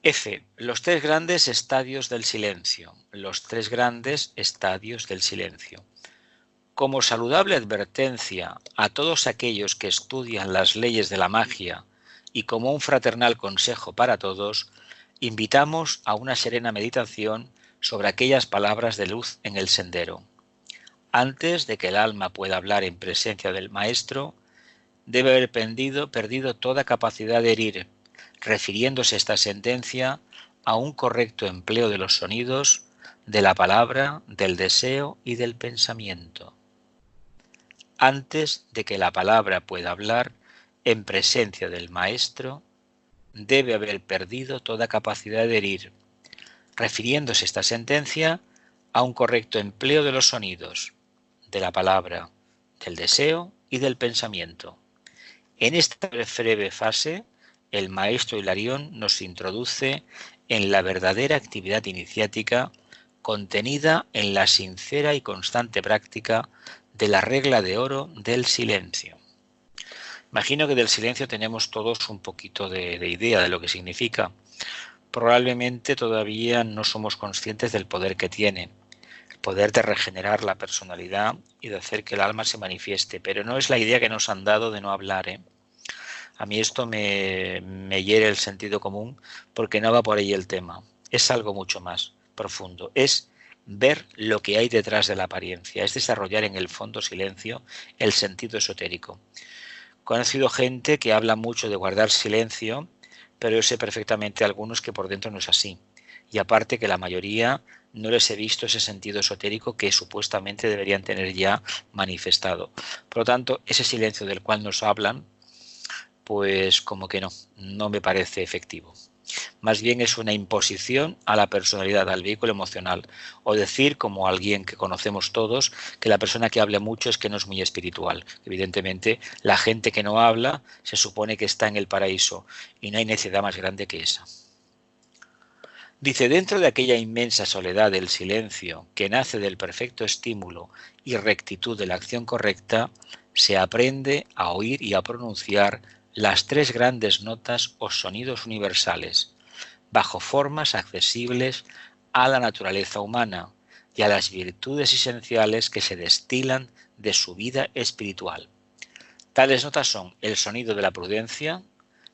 F. Los tres grandes estadios del silencio. Los tres grandes estadios del silencio. Como saludable advertencia a todos aquellos que estudian las leyes de la magia y como un fraternal consejo para todos, invitamos a una serena meditación sobre aquellas palabras de luz en el sendero. Antes de que el alma pueda hablar en presencia del Maestro, debe haber perdido toda capacidad de herir, refiriéndose esta sentencia a un correcto empleo de los sonidos, de la palabra, del deseo y del pensamiento. Antes de que la palabra pueda hablar en presencia del Maestro, debe haber perdido toda capacidad de herir, refiriéndose esta sentencia a un correcto empleo de los sonidos, de la palabra, del deseo y del pensamiento. En esta breve fase, el maestro Hilarión nos introduce en la verdadera actividad iniciática contenida en la sincera y constante práctica de la regla de oro del silencio. Imagino que del silencio tenemos todos un poquito de idea de lo que significa. Probablemente todavía no somos conscientes del poder que tiene, el poder de regenerar la personalidad y de hacer que el alma se manifieste, pero no es la idea que nos han dado de no hablar, ¿eh? A mí esto me hiere el sentido común porque no va por ahí el tema. Es algo mucho más profundo. Es ver lo que hay detrás de la apariencia. Es desarrollar en el fondo silencio el sentido esotérico. He conocido gente que habla mucho de guardar silencio, pero yo sé perfectamente algunos que por dentro no es así. Y aparte que la mayoría no les he visto ese sentido esotérico que supuestamente deberían tener ya manifestado. Por lo tanto, ese silencio del cual nos hablan, pues como que no me parece efectivo. Más bien es una imposición a la personalidad, al vehículo emocional. O decir, como alguien que conocemos todos, que la persona que habla mucho es que no es muy espiritual. Evidentemente, la gente que no habla se supone que está en el paraíso y no hay necedad más grande que esa. Dice, dentro de aquella inmensa soledad del silencio que nace del perfecto estímulo y rectitud de la acción correcta, se aprende a oír y a pronunciar las tres grandes notas o sonidos universales, bajo formas accesibles a la naturaleza humana y a las virtudes esenciales que se destilan de su vida espiritual. Tales notas son el sonido de la prudencia,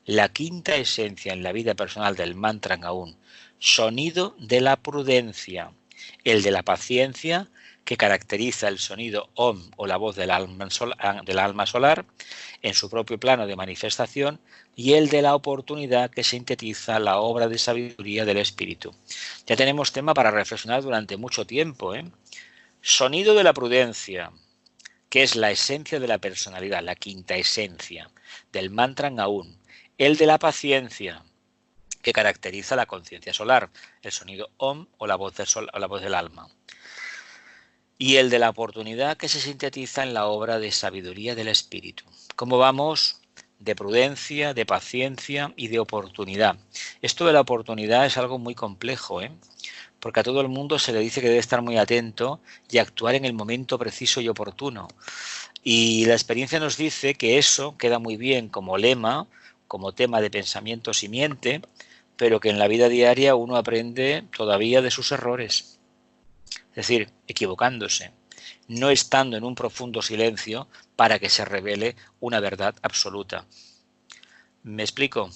la quinta esencia en la vida personal del mantra Aum, sonido de la prudencia, el de la paciencia, que caracteriza el sonido Om o la voz del alma solar en su propio plano de manifestación, y el de la oportunidad, que sintetiza la obra de sabiduría del espíritu. Ya tenemos tema para reflexionar durante mucho tiempo, ¿eh? Sonido de la prudencia, que es la esencia de la personalidad, la quinta esencia del mantra Aum. El de la paciencia, que caracteriza la conciencia solar, el sonido Om o la voz del alma. Y el de la oportunidad, que se sintetiza en la obra de sabiduría del espíritu. ¿Cómo vamos? De prudencia, de paciencia y de oportunidad. Esto de la oportunidad es algo muy complejo, ¿eh? Porque a todo el mundo se le dice que debe estar muy atento y actuar en el momento preciso y oportuno. Y la experiencia nos dice que eso queda muy bien como lema, como tema de pensamiento simiente, pero que en la vida diaria uno aprende todavía de sus errores. Es decir, equivocándose, no estando en un profundo silencio para que se revele una verdad absoluta. ¿Me explico?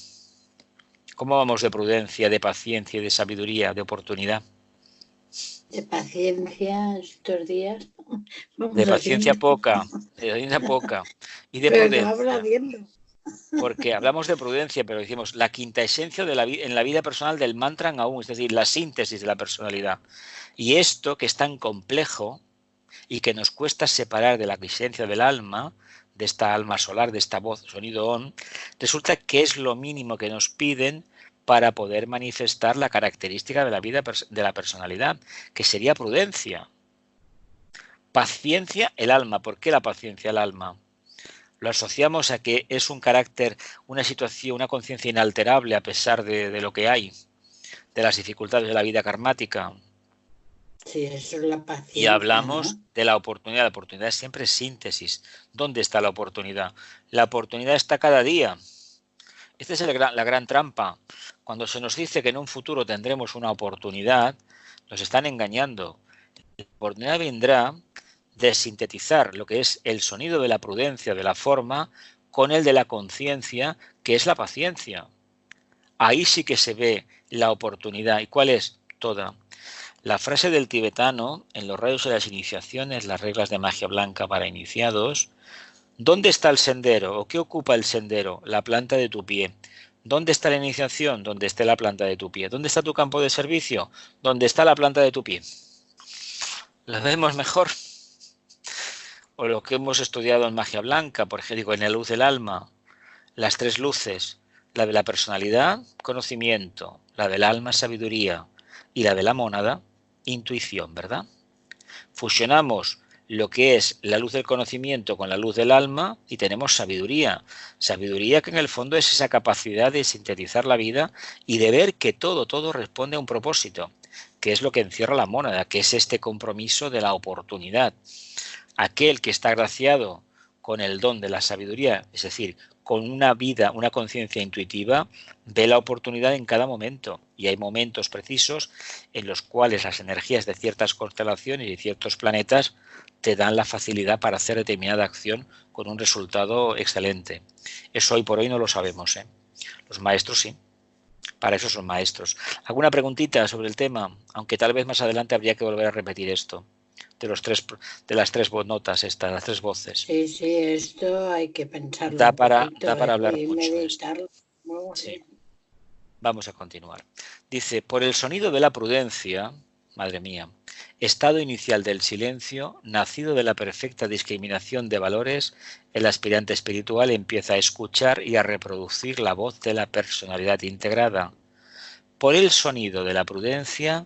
¿Cómo vamos de prudencia, de paciencia y de sabiduría, de oportunidad? De paciencia estos días. De paciencia poca, de paciencia poca y de pero prudencia. vamos haciendo. Porque hablamos de prudencia, pero decimos la quinta esencia en la vida personal del mantra Aum, es decir, la síntesis de la personalidad. Y esto, que es tan complejo y que nos cuesta separar de la esencia del alma, de esta alma solar, de esta voz, sonido Om, resulta que es lo mínimo que nos piden para poder manifestar la característica de la vida de la personalidad, que sería prudencia. Paciencia, el alma. ¿Por qué la paciencia, el alma? Lo asociamos a que es un carácter, una situación, una conciencia inalterable a pesar de lo que hay, de las dificultades de la vida karmática. Sí, eso es la paciencia. Y hablamos, ¿no?, de la oportunidad. La oportunidad es siempre síntesis. ¿Dónde está la oportunidad? La oportunidad está cada día. Esta es la gran trampa. Cuando se nos dice que en un futuro tendremos una oportunidad, nos están engañando. La oportunidad vendrá de sintetizar lo que es el sonido de la prudencia, de la forma, con el de la conciencia, que es la paciencia. Ahí sí que se ve la oportunidad. ¿Y cuál es? Toda. La frase del tibetano, en los rayos de las iniciaciones, las reglas de magia blanca para iniciados: ¿dónde está el sendero? ¿O qué ocupa el sendero? La planta de tu pie. ¿Dónde está la iniciación? Donde esté la planta de tu pie. ¿Dónde está tu campo de servicio? Donde está la planta de tu pie. ¿Lo vemos mejor? O lo que hemos estudiado en magia blanca, por ejemplo, en la luz del alma, las tres luces, la de la personalidad, conocimiento, la del alma, sabiduría, y la de la mónada, intuición, ¿verdad? Fusionamos lo que es la luz del conocimiento con la luz del alma y tenemos sabiduría. Sabiduría, que en el fondo es esa capacidad de sintetizar la vida y de ver que todo responde a un propósito, que es lo que encierra la mónada, que es este compromiso de la oportunidad. Aquel que está agraciado con el don de la sabiduría, es decir, con una vida, una conciencia intuitiva, ve la oportunidad en cada momento. Y hay momentos precisos en los cuales las energías de ciertas constelaciones y ciertos planetas te dan la facilidad para hacer determinada acción con un resultado excelente. Eso hoy por hoy no lo sabemos, ¿eh? Los maestros sí. Para eso son maestros. ¿Alguna preguntita sobre el tema? Aunque tal vez más adelante habría que volver a repetir esto. De las tres notas estas, las tres voces. Sí, esto hay que pensarlo. Da para hablar mucho. Meditarlo. Sí. Vamos a continuar. Dice, por el sonido de la prudencia, madre mía, estado inicial del silencio, nacido de la perfecta discriminación de valores, el aspirante espiritual empieza a escuchar y a reproducir la voz de la personalidad integrada. Por el sonido de la prudencia,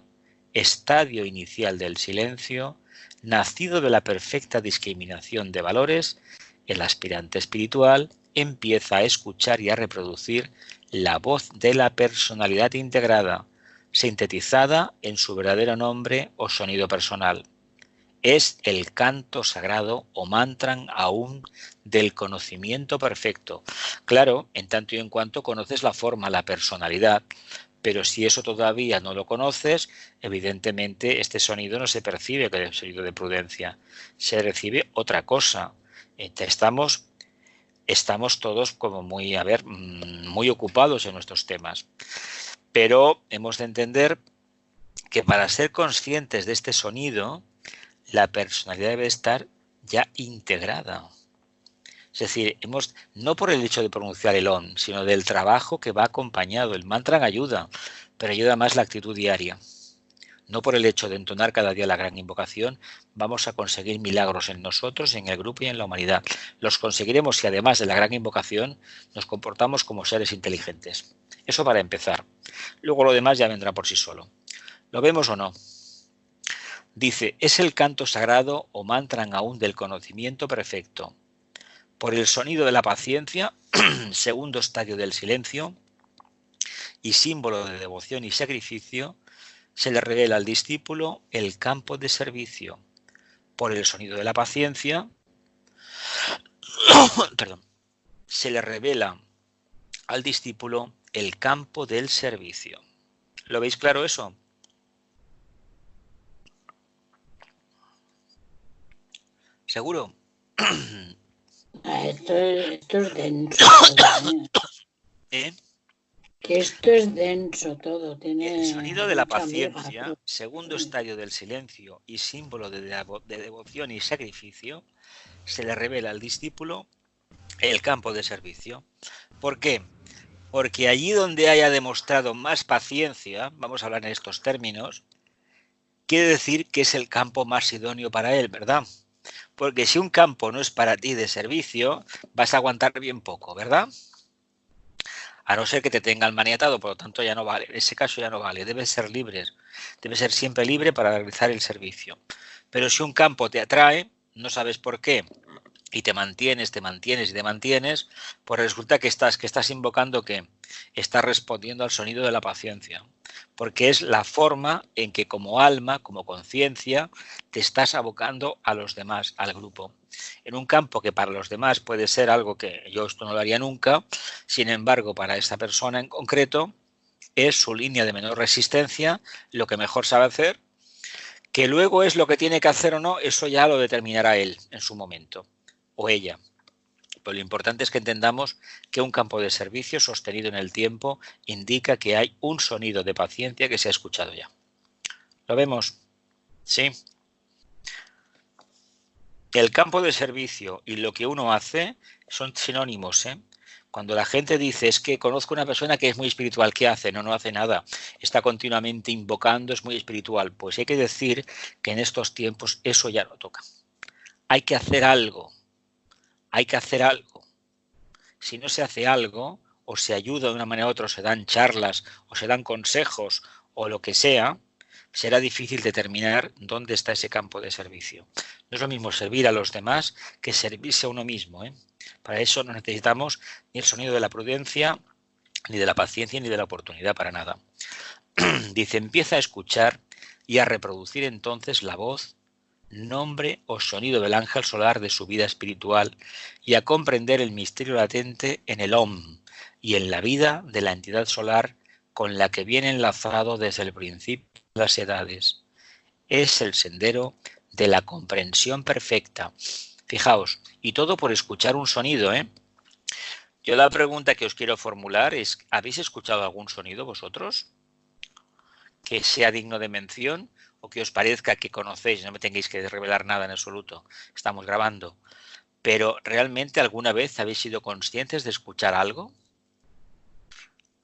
estadio inicial del silencio, nacido de la perfecta discriminación de valores, el aspirante espiritual empieza a escuchar y a reproducir la voz de la personalidad integrada, sintetizada en su verdadero nombre o sonido personal. Es el canto sagrado o mantran aún del conocimiento perfecto. Claro, en tanto y en cuanto conoces la forma, la personalidad, pero si eso todavía no lo conoces, evidentemente este sonido no se percibe como el sonido de prudencia, se recibe otra cosa. Estamos todos como muy ocupados en nuestros temas, pero hemos de entender que para ser conscientes de este sonido, la personalidad debe estar ya integrada. Es decir, no por el hecho de pronunciar el OM, sino del trabajo que va acompañado. El mantra ayuda, pero ayuda más la actitud diaria. No por el hecho de entonar cada día la gran invocación vamos a conseguir milagros en nosotros, en el grupo y en la humanidad. Los conseguiremos si además de la gran invocación nos comportamos como seres inteligentes. Eso para empezar. Luego lo demás ya vendrá por sí solo. ¿Lo vemos o no? Dice, es el canto sagrado o mantra aún del conocimiento perfecto. Por el sonido de la paciencia, segundo estadio del silencio, y símbolo de devoción y sacrificio, se le revela al discípulo el campo de servicio. Por el sonido de la paciencia, se le revela al discípulo el campo del servicio. ¿Lo veis claro eso? ¿Seguro? Esto es denso. ¿Eh? Que esto es denso todo. Tiene el sonido de la mucha paciencia, amiga. segundo estadio del silencio y símbolo de devoción y sacrificio, se le revela al discípulo el campo de servicio. ¿Por qué? Porque allí donde haya demostrado más paciencia, vamos a hablar en estos términos, quiere decir que es el campo más idóneo para él, ¿verdad? Porque si un campo no es para ti de servicio, vas a aguantar bien poco, ¿verdad? A no ser que te tengan maniatado, por lo tanto ya no vale. En ese caso ya no vale, debes ser libre. Debes ser siempre libre para realizar el servicio. Pero si un campo te atrae, no sabes por qué, y te mantienes, pues resulta que estás invocando que estás respondiendo al sonido de la paciencia, porque es la forma en que como alma, como conciencia, te estás abocando a los demás, al grupo. En un campo que para los demás puede ser algo que yo esto no lo haría nunca, sin embargo, para esta persona en concreto, es su línea de menor resistencia, lo que mejor sabe hacer, que luego es lo que tiene que hacer o no, eso ya lo determinará él en su momento. O ella. Pero lo importante es que entendamos que un campo de servicio sostenido en el tiempo indica que hay un sonido de paciencia que se ha escuchado ya. ¿Lo vemos? Sí. El campo de servicio y lo que uno hace son sinónimos, ¿eh? Cuando la gente dice, es que conozco una persona que es muy espiritual, ¿qué hace? No hace nada. Está continuamente invocando, es muy espiritual. Pues hay que decir que en estos tiempos eso ya no toca. Hay que hacer algo. Hay que hacer algo. Si no se hace algo, o se ayuda de una manera u otra, o se dan charlas, o se dan consejos, o lo que sea, será difícil determinar dónde está ese campo de servicio. No es lo mismo servir a los demás que servirse a uno mismo, ¿eh? Para eso no necesitamos ni el sonido de la prudencia, ni de la paciencia, ni de la oportunidad, para nada. Dice, empieza a escuchar y a reproducir entonces la voz, nombre o sonido del ángel solar de su vida espiritual y a comprender el misterio latente en el Om y en la vida de la entidad solar con la que viene enlazado desde el principio de las edades. Es el sendero de la comprensión perfecta. Fijaos, y todo por escuchar un sonido, ¿eh? Yo la pregunta que os quiero formular es, ¿habéis escuchado algún sonido vosotros que sea digno de mención o que os parezca que conocéis? No me tengáis que revelar nada en absoluto, estamos grabando. Pero ¿realmente alguna vez habéis sido conscientes de escuchar algo?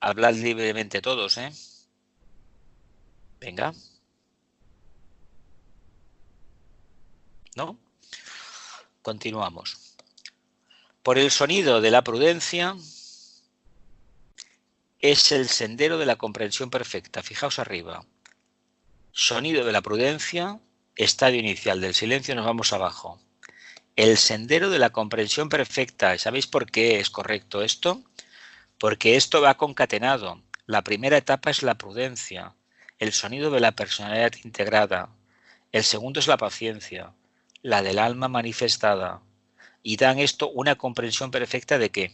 Hablad libremente todos, ¿eh? Venga. ¿No? Continuamos. Por el sonido de la prudencia, es el sendero de la comprensión perfecta. Fijaos arriba. Sonido de la prudencia, estadio inicial del silencio, nos vamos abajo. El sendero de la comprensión perfecta. ¿Sabéis por qué es correcto esto? Porque esto va concatenado. La primera etapa es la prudencia, el sonido de la personalidad integrada. El segundo es la paciencia, la del alma manifestada. Y dan esto una comprensión perfecta ¿de qué?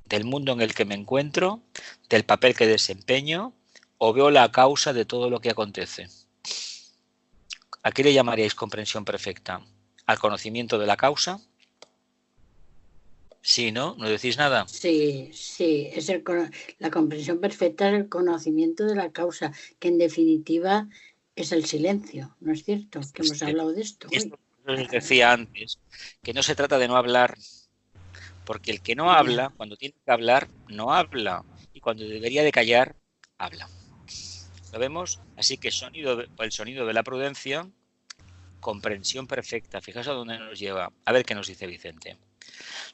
Del mundo en el que me encuentro, del papel que desempeño, o veo la causa de todo lo que acontece. ¿A qué le llamaríais comprensión perfecta? ¿Al conocimiento de la causa? Sí, ¿no? ¿No decís nada? Sí, sí, es la comprensión perfecta es el conocimiento de la causa, que en definitiva es el silencio, ¿no es cierto? Que hemos hablado de esto hoy. Esto os decía antes, que no se trata de no hablar, porque el que no Ya. habla, cuando tiene que hablar, no habla, y cuando debería de callar, habla. ¿Lo vemos? Así que el sonido de la prudencia, comprensión perfecta. Fijaos a dónde nos lleva. A ver qué nos dice Vicente.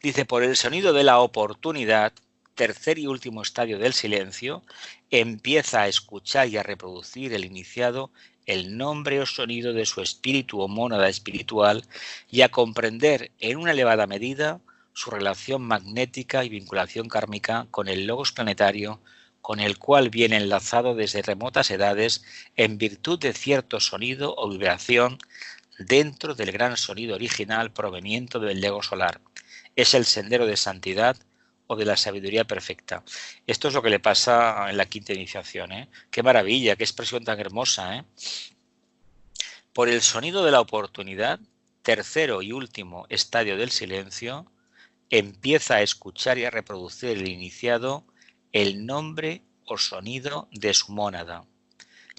Dice, por el sonido de la oportunidad, tercer y último estadio del silencio, empieza a escuchar y a reproducir el iniciado el nombre o sonido de su espíritu o mónada espiritual y a comprender en una elevada medida su relación magnética y vinculación kármica con el logos planetario, con el cual viene enlazado desde remotas edades en virtud de cierto sonido o vibración dentro del gran sonido original proveniente del lego solar. Es el sendero de santidad o de la sabiduría perfecta. Esto es lo que le pasa en la quinta iniciación, ¿eh? Qué maravilla, qué expresión tan hermosa, ¿eh? Por el sonido de la oportunidad, tercero y último estadio del silencio, empieza a escuchar y a reproducir el iniciado el nombre o sonido de su mónada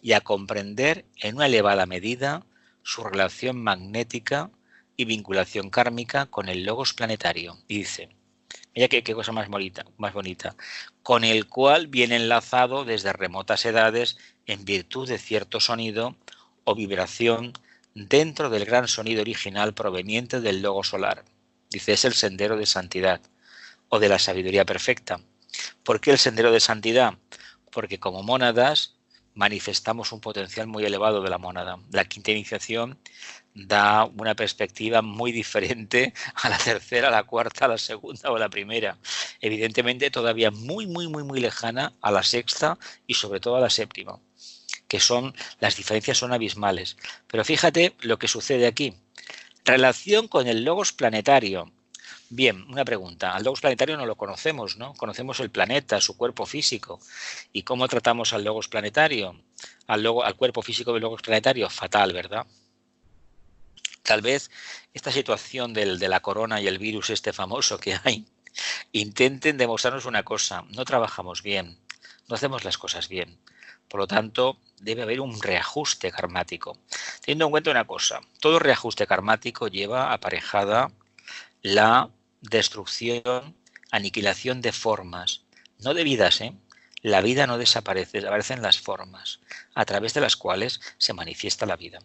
y a comprender en una elevada medida su relación magnética y vinculación kármica con el logos planetario. Y dice, mira qué cosa más bonita, con el cual viene enlazado desde remotas edades en virtud de cierto sonido o vibración dentro del gran sonido original proveniente del logo solar. Dice, es el sendero de santidad o de la sabiduría perfecta. ¿Por qué el sendero de santidad? Porque como mónadas manifestamos un potencial muy elevado de la mónada. La quinta iniciación da una perspectiva muy diferente a la tercera, a la cuarta, a la segunda o a la primera. Evidentemente todavía muy lejana a la sexta y sobre todo a la séptima, que las diferencias son abismales. Pero fíjate lo que sucede aquí. Relación con el logos planetario. Bien, una pregunta. Al logos planetario no lo conocemos, ¿no? Conocemos el planeta, su cuerpo físico. ¿Y cómo tratamos al logos planetario? Al cuerpo físico del logos planetario, fatal, ¿verdad? Tal vez esta situación de la corona y el virus este famoso que hay, intenten demostrarnos una cosa: no trabajamos bien, no hacemos las cosas bien. Por lo tanto, debe haber un reajuste karmático. Teniendo en cuenta una cosa, todo reajuste karmático lleva aparejada la destrucción, aniquilación de formas, no de vidas, ¿eh? La vida no desaparece, desaparecen las formas a través de las cuales se manifiesta la vida.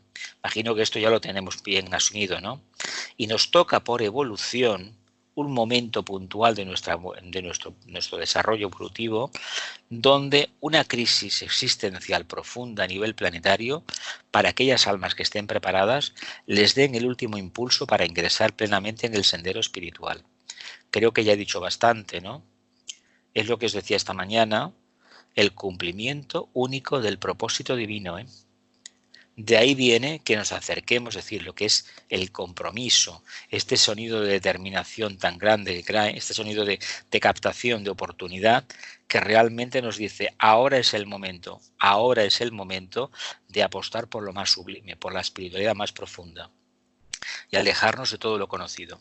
Imagino que esto ya lo tenemos bien asumido, ¿no? Y nos toca por evolución un momento puntual de nuestro desarrollo evolutivo donde una crisis existencial profunda a nivel planetario, para aquellas almas que estén preparadas, les den el último impulso para ingresar plenamente en el sendero espiritual. Creo que ya he dicho bastante, ¿no? Es lo que os decía esta mañana, el cumplimiento único del propósito divino, ¿eh? De ahí viene que nos acerquemos, es decir, lo que es el compromiso, este sonido de determinación tan grande que trae, este sonido de captación, de oportunidad, que realmente nos dice, ahora es el momento de apostar por lo más sublime, por la espiritualidad más profunda y alejarnos de todo lo conocido.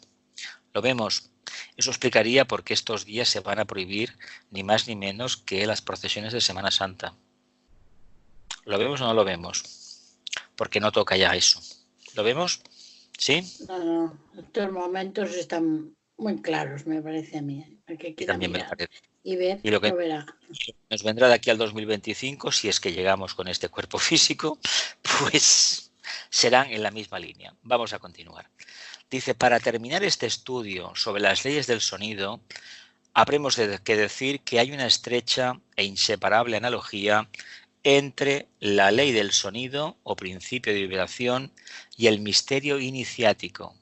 ¿Lo vemos? Eso explicaría por qué estos días se van a prohibir ni más ni menos que las procesiones de Semana Santa. ¿Lo vemos o no lo vemos? Porque no toca ya eso. ¿Lo vemos? ¿Sí? No, estos momentos están muy claros, me parece a mí. El que quiera mirar y ver, y lo que lo verá. nos vendrá de aquí al 2025, si es que llegamos con este cuerpo físico, pues serán en la misma línea. Vamos a continuar. Dice, para terminar este estudio sobre las leyes del sonido, habremos que decir que hay una estrecha e inseparable analogía entre la ley del sonido o principio de vibración y el misterio iniciático.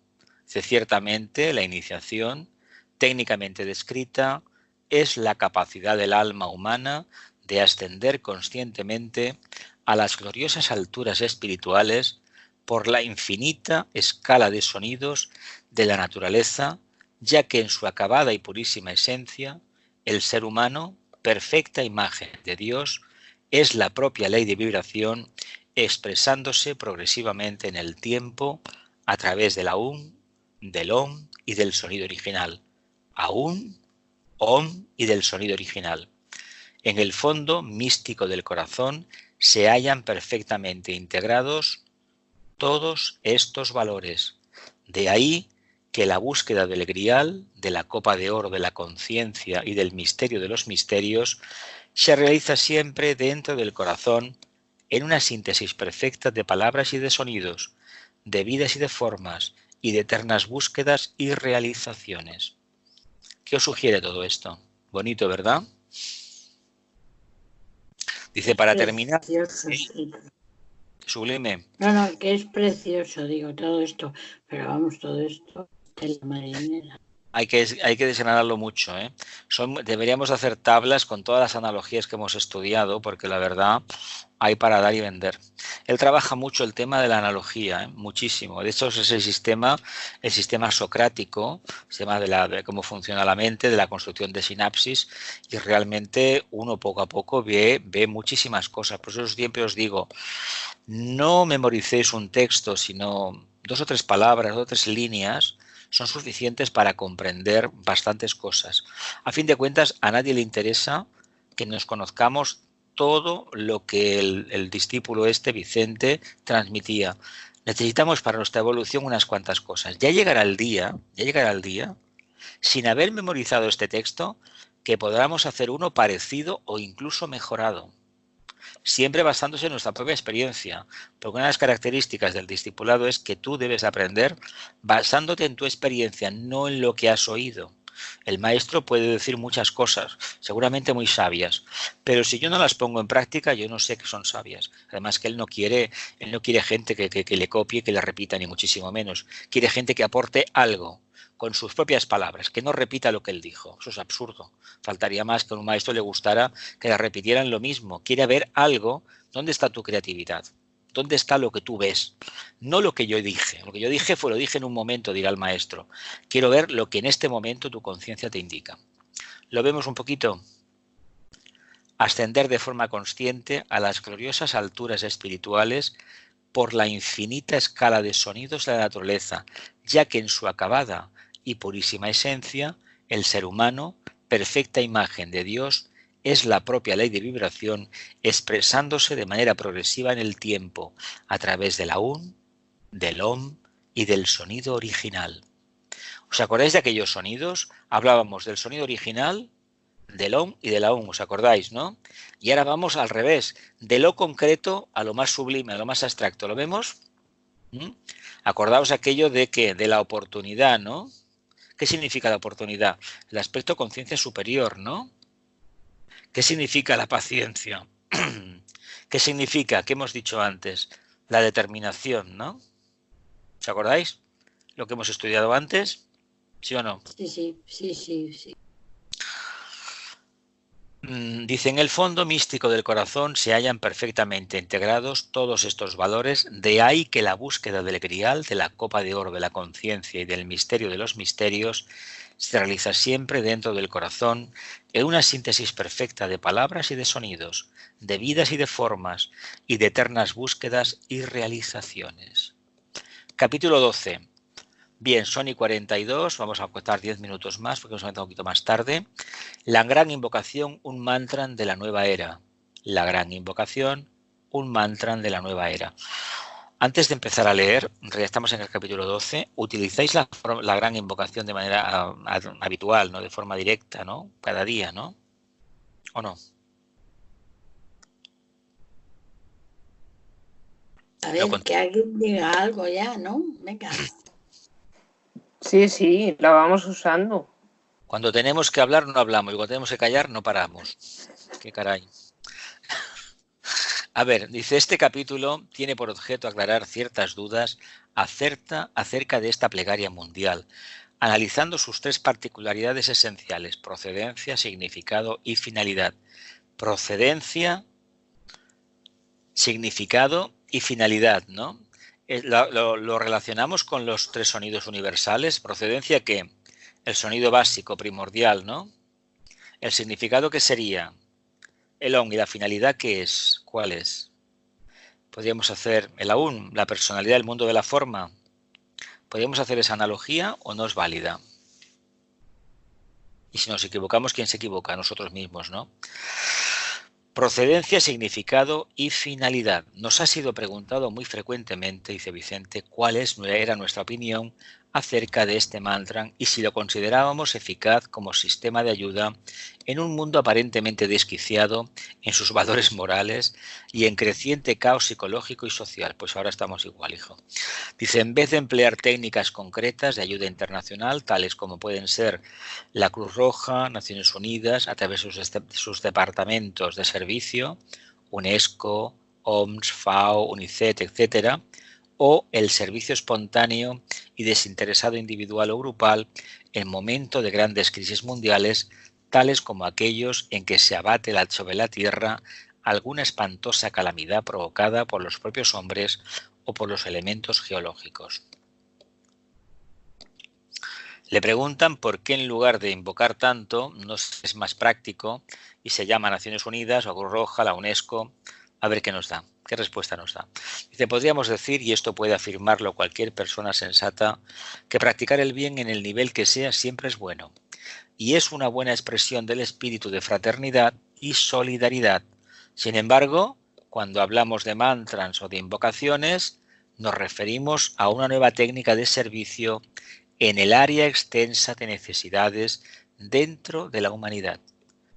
Ciertamente, la iniciación, técnicamente descrita, es la capacidad del alma humana de ascender conscientemente a las gloriosas alturas espirituales por la infinita escala de sonidos de la naturaleza, ya que en su acabada y purísima esencia, el ser humano, perfecta imagen de Dios, es la propia ley de vibración expresándose progresivamente en el tiempo a través del aum, del om y del sonido original. Aum, om y del sonido original. En el fondo místico del corazón se hallan perfectamente integrados todos estos valores. De ahí que la búsqueda del grial, de la copa de oro de la conciencia y del misterio de los misterios se realiza siempre dentro del corazón en una síntesis perfecta de palabras y de sonidos, de vidas y de formas, y de eternas búsquedas y realizaciones. ¿Qué os sugiere todo esto? Bonito, ¿verdad? Dice, para terminar... Sublime. No, que es precioso, digo, todo esto. Pero vamos, todo esto es la marinera. Hay que desgranarlo mucho, ¿eh? Deberíamos hacer tablas con todas las analogías que hemos estudiado, porque la verdad hay para dar y vender. Él trabaja mucho el tema de la analogía, ¿eh? Muchísimo. De hecho, es el sistema socrático, el sistema de cómo funciona la mente, de la construcción de sinapsis, y realmente uno poco a poco ve muchísimas cosas. Por eso siempre os digo, no memoricéis un texto, sino 2 o 3 palabras, 2 o 3 líneas, son suficientes para comprender bastantes cosas. A fin de cuentas, a nadie le interesa que nos conozcamos todo lo que el discípulo Vicente, transmitía. Necesitamos para nuestra evolución unas cuantas cosas. Ya llegará el día, sin haber memorizado este texto, que podamos hacer uno parecido o incluso mejorado. Siempre basándose en nuestra propia experiencia, porque una de las características del discipulado es que tú debes aprender basándote en tu experiencia, no en lo que has oído. El maestro puede decir muchas cosas, seguramente muy sabias, pero si yo no las pongo en práctica, yo no sé que son sabias. Además que él no quiere gente que le copie, que le repita, ni muchísimo menos. Quiere gente que aporte algo con sus propias palabras, que no repita lo que él dijo. Eso es absurdo. Faltaría más que a un maestro le gustara que le repitieran lo mismo. Quiere ver algo. ¿Dónde está tu creatividad? ¿Dónde está lo que tú ves? No lo que yo dije. Lo que yo dije lo dije en un momento, dirá el maestro. Quiero ver lo que en este momento tu conciencia te indica. ¿Lo vemos un poquito? Ascender de forma consciente a las gloriosas alturas espirituales por la infinita escala de sonidos de la naturaleza, ya que en su acabada y purísima esencia, el ser humano, perfecta imagen de Dios, es la propia ley de vibración expresándose de manera progresiva en el tiempo, a través del aum, del om y del sonido original. ¿Os acordáis de aquellos sonidos? Hablábamos del sonido original, del om y del aum, ¿os acordáis, no? Y ahora vamos al revés, de lo concreto a lo más sublime, a lo más abstracto. ¿Lo vemos? Acordaos aquello de que de la oportunidad, ¿no? ¿Qué significa la oportunidad? El aspecto conciencia superior, ¿no? ¿Qué significa la paciencia? ¿Qué significa, qué hemos dicho antes? La determinación, ¿no? ¿Os acordáis? Lo que hemos estudiado antes, ¿sí o no? Sí. Dice, en el fondo místico del corazón se hallan perfectamente integrados todos estos valores, de ahí que la búsqueda del grial, de la copa de oro de la conciencia y del misterio de los misterios, se realiza siempre dentro del corazón en una síntesis perfecta de palabras y de sonidos, de vidas y de formas, y de eternas búsquedas y realizaciones. Capítulo 12. Bien, son y 42, vamos a contar 10 minutos más porque nos vamos a meter un poquito más tarde. La gran invocación, un mantra de la nueva era. La gran invocación, un mantra de la nueva era. Antes de empezar a leer, ya estamos en el capítulo 12, utilizáis la gran invocación de manera habitual, ¿no? De forma directa, ¿no? Cada día, ¿no? ¿O no? A ver, que alguien diga algo ya, ¿no? Venga. Sí, la vamos usando. Cuando tenemos que hablar no hablamos y cuando tenemos que callar no paramos. Qué caray. A ver, dice, este capítulo tiene por objeto aclarar ciertas dudas acerca de esta plegaria mundial, analizando sus tres particularidades esenciales: procedencia, significado y finalidad. Procedencia, significado y finalidad, ¿no? Lo relacionamos con los tres sonidos universales. Procedencia, ¿qué? El sonido básico, primordial, ¿no? El significado, ¿qué sería? El OM. ¿Y la finalidad qué es? ¿Cuál es? Podríamos hacer el AUN, la personalidad, el mundo de la forma. ¿Podríamos hacer esa analogía o no es válida? Y si nos equivocamos, ¿quién se equivoca? Nosotros mismos, ¿no? Procedencia, significado y finalidad. Nos ha sido preguntado muy frecuentemente, dice Vicente, cuál era nuestra opinión acerca de este mantra y si lo considerábamos eficaz como sistema de ayuda en un mundo aparentemente desquiciado en sus valores morales y en creciente caos psicológico y social. Pues ahora estamos igual, hijo. Dice, en vez de emplear técnicas concretas de ayuda internacional, tales como pueden ser la Cruz Roja, Naciones Unidas, a través de sus departamentos de servicio, UNESCO, OMS, FAO, UNICEF, etcétera, o el servicio espontáneo y desinteresado individual o grupal en momento de grandes crisis mundiales, tales como aquellos en que se abate sobre la tierra alguna espantosa calamidad provocada por los propios hombres o por los elementos geológicos. Le preguntan por qué en lugar de invocar tanto no es más práctico y se llama Naciones Unidas o Cruz Roja, la UNESCO. A ver qué nos da, qué respuesta nos da. Dice, podríamos decir, y esto puede afirmarlo cualquier persona sensata, que practicar el bien en el nivel que sea siempre es bueno. Y es una buena expresión del espíritu de fraternidad y solidaridad. Sin embargo, cuando hablamos de mantras o de invocaciones, nos referimos a una nueva técnica de servicio en el área extensa de necesidades dentro de la humanidad.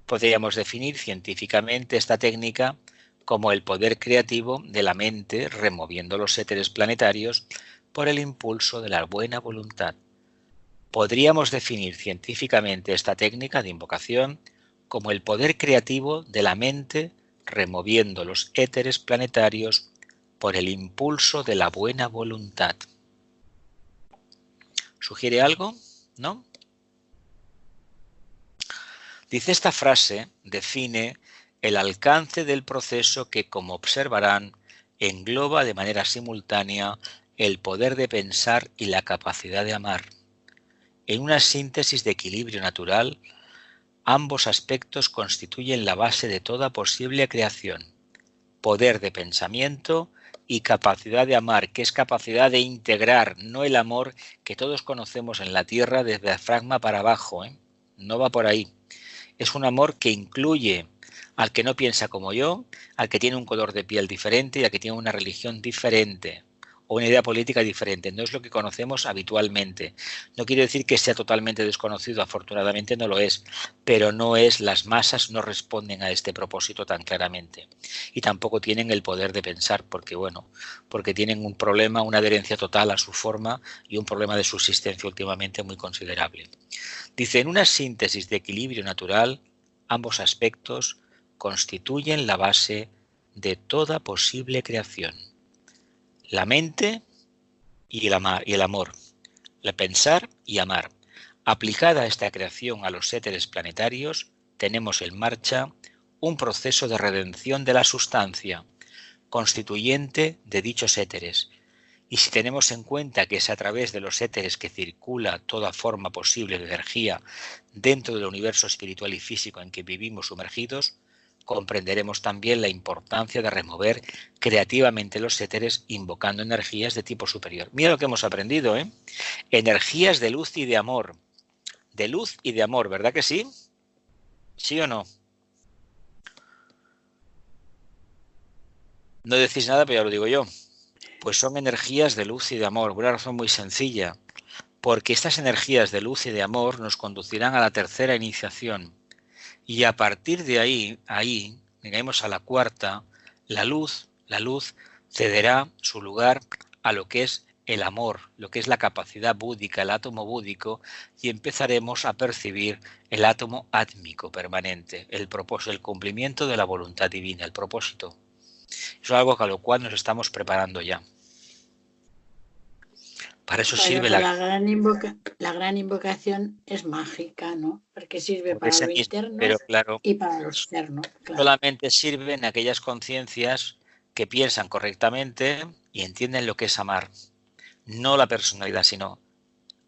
Podríamos definir científicamente esta técnica como el poder creativo de la mente removiendo los éteres planetarios por el impulso de la buena voluntad. Podríamos definir científicamente esta técnica de invocación como el poder creativo de la mente removiendo los éteres planetarios por el impulso de la buena voluntad. ¿Sugiere algo? ¿No? Dice, esta frase define el alcance del proceso que, como observarán, engloba de manera simultánea el poder de pensar y la capacidad de amar. En una síntesis de equilibrio natural, ambos aspectos constituyen la base de toda posible creación. Poder de pensamiento y capacidad de amar, que es capacidad de integrar, no el amor que todos conocemos en la tierra desde diafragma para abajo, No va por ahí. Es un amor que incluye al que no piensa como yo, al que tiene un color de piel diferente y al que tiene una religión diferente o una idea política diferente. No es lo que conocemos habitualmente. No quiere decir que sea totalmente desconocido, afortunadamente no lo es, pero no es, las masas no responden a este propósito tan claramente. Y tampoco tienen el poder de pensar, porque tienen un problema, una adherencia total a su forma y un problema de subsistencia últimamente muy considerable. Dice, en una síntesis de equilibrio natural, ambos aspectos constituyen la base de toda posible creación. La mente y el amor, el pensar y amar. Aplicada esta creación a los éteres planetarios, tenemos en marcha un proceso de redención de la sustancia, constituyente de dichos éteres. Y si tenemos en cuenta que es a través de los éteres que circula toda forma posible de energía dentro del universo espiritual y físico en que vivimos sumergidos, comprenderemos también la importancia de remover creativamente los éteres invocando energías de tipo superior. Mira lo que hemos aprendido, Energías de luz y de amor. De luz y de amor, ¿verdad que sí? ¿Sí o no? No decís nada, pero ya lo digo yo. Pues son energías de luz y de amor, por una razón muy sencilla. Porque estas energías de luz y de amor nos conducirán a la tercera iniciación. Y a partir de ahí, llegaremos a la cuarta, la luz cederá su lugar a lo que es el amor, lo que es la capacidad búdica, el átomo búdico, y empezaremos a percibir el átomo átmico permanente, el propósito, el cumplimiento de la voluntad divina, el propósito. Eso es algo a lo cual nos estamos preparando ya. Para eso sirve la gran invocación es mágica, ¿no? Porque sirve para lo interno, pero claro, y para lo externo. Claro. Solamente sirven aquellas conciencias que piensan correctamente y entienden lo que es amar. No la personalidad, sino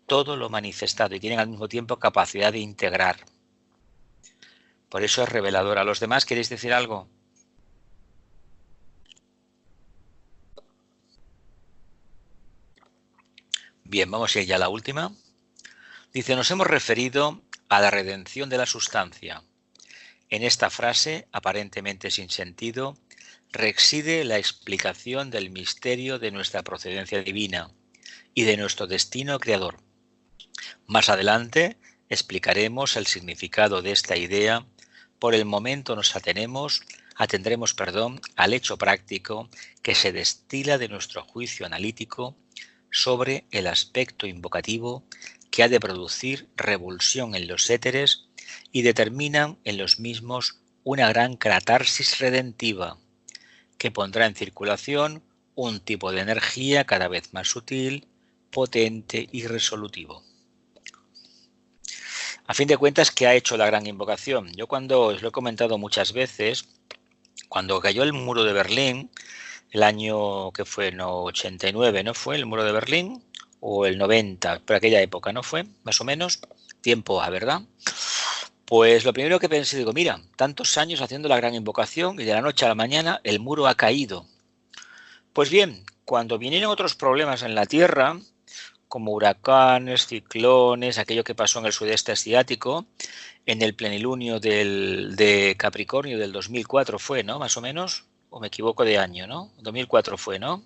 todo lo manifestado, y tienen al mismo tiempo capacidad de integrar. Por eso es revelador. ¿A los demás queréis decir algo? Bien, vamos a ir ya a la última. Dice, nos hemos referido a la redención de la sustancia. En esta frase, aparentemente sin sentido, reside la explicación del misterio de nuestra procedencia divina y de nuestro destino creador. Más adelante explicaremos el significado de esta idea. Por el momento nos atendremos al hecho práctico que se destila de nuestro juicio analítico sobre el aspecto invocativo que ha de producir revulsión en los éteres y determinan en los mismos una gran catarsis redentiva que pondrá en circulación un tipo de energía cada vez más sutil, potente y resolutivo. A fin de cuentas, ¿qué ha hecho la gran invocación? Yo cuando os lo he comentado muchas veces, cuando cayó el muro de Berlín, el año que fue, no, 89, ¿no fue el muro de Berlín? O el 90, por aquella época, ¿no fue? Más o menos, tiempo a, ¿verdad? Pues lo primero que pensé, digo, mira, tantos años haciendo la gran invocación y de la noche a la mañana el muro ha caído. Pues bien, cuando vinieron otros problemas en la Tierra, como huracanes, ciclones, aquello que pasó en el sudeste asiático, en el plenilunio de Capricornio del 2004 fue, ¿no? Más o menos, o me equivoco de año, ¿no? 2004 fue, ¿no?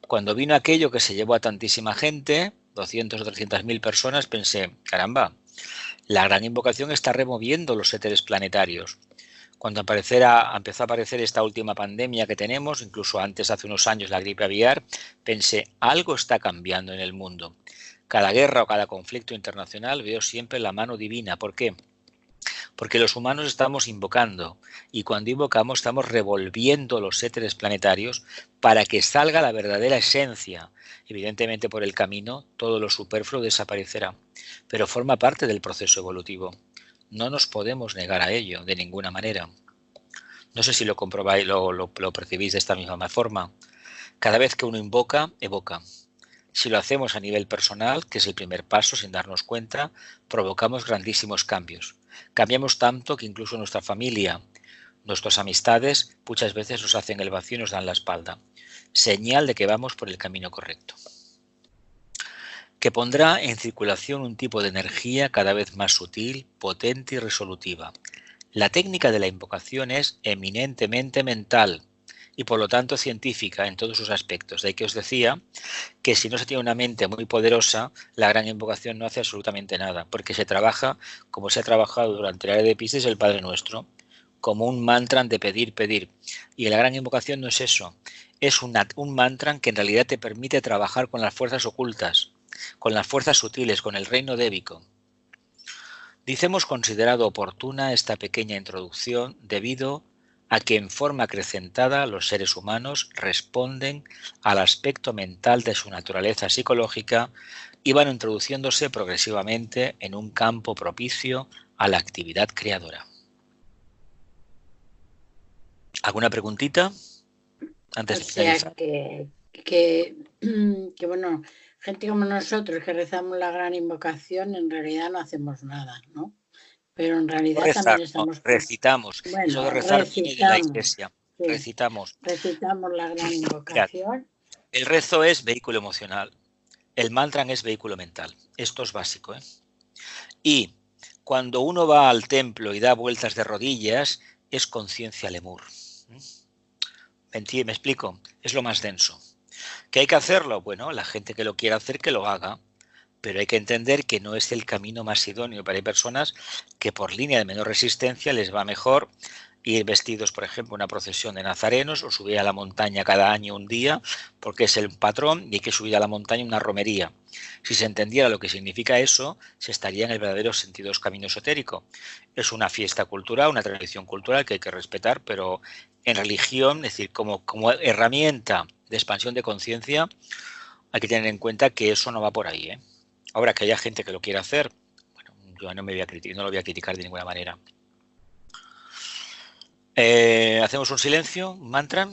Cuando vino aquello que se llevó a tantísima gente, 200 o 300.000 personas, pensé, caramba, la gran invocación está removiendo los éteres planetarios. Cuando empezó a aparecer esta última pandemia que tenemos, incluso antes, hace unos años, la gripe aviar, pensé, algo está cambiando en el mundo. Cada guerra o cada conflicto internacional veo siempre la mano divina. ¿Por qué? Porque los humanos estamos invocando, y cuando invocamos estamos revolviendo los éteres planetarios para que salga la verdadera esencia. Evidentemente, por el camino todo lo superfluo desaparecerá, pero forma parte del proceso evolutivo. No nos podemos negar a ello de ninguna manera. No sé si lo comprobáis, lo percibís de esta misma forma. Cada vez que uno invoca, evoca. Si lo hacemos a nivel personal, que es el primer paso, sin darnos cuenta, provocamos grandísimos cambios. Cambiamos tanto que incluso nuestra familia, nuestras amistades, muchas veces nos hacen el vacío y nos dan la espalda. Señal de que vamos por el camino correcto. Que pondrá en circulación un tipo de energía cada vez más sutil, potente y resolutiva. La técnica de la invocación es eminentemente mental y por lo tanto científica en todos sus aspectos. De ahí que os decía que si no se tiene una mente muy poderosa, la gran invocación no hace absolutamente nada, porque se trabaja como se ha trabajado durante la era de Piscis el Padre Nuestro, como un mantra de pedir, pedir. Y la gran invocación no es eso, es un mantra que en realidad te permite trabajar con las fuerzas ocultas, con las fuerzas sutiles, con el reino débico. Dice, hemos considerado oportuna esta pequeña introducción debido a que en forma acrecentada los seres humanos responden al aspecto mental de su naturaleza psicológica y van introduciéndose progresivamente en un campo propicio a la actividad creadora. ¿Alguna preguntita? Antes de finalizar. Que bueno, gente como nosotros que rezamos la gran invocación, en realidad no hacemos nada, ¿no? Pero en realidad rezar, también estamos... No, recitamos. Bueno, eso de rezar viene de la Iglesia. Sí, recitamos. Recitamos la gran invocación. Mirad, el rezo es vehículo emocional. El mantra es vehículo mental. Esto es básico, ¿eh? Y cuando uno va al templo y da vueltas de rodillas, es conciencia lemur. ¿Me explico? Es lo más denso. ¿Qué hay que hacerlo? Bueno, la gente que lo quiera hacer, que lo haga. Pero hay que entender que no es el camino más idóneo. Pero hay personas que por línea de menor resistencia les va mejor ir vestidos, por ejemplo, en una procesión de nazarenos, o subir a la montaña cada año un día, porque es el patrón y hay que subir a la montaña una romería. Si se entendiera lo que significa eso, se estaría en el verdadero sentido del camino esotérico. Es una fiesta cultural, una tradición cultural que hay que respetar, pero en religión, es decir, como herramienta de expansión de conciencia, hay que tener en cuenta que eso no va por ahí, ¿eh? Ahora, que haya gente que lo quiera hacer, bueno, yo no lo voy a criticar de ninguna manera. Hacemos un silencio, un mantra.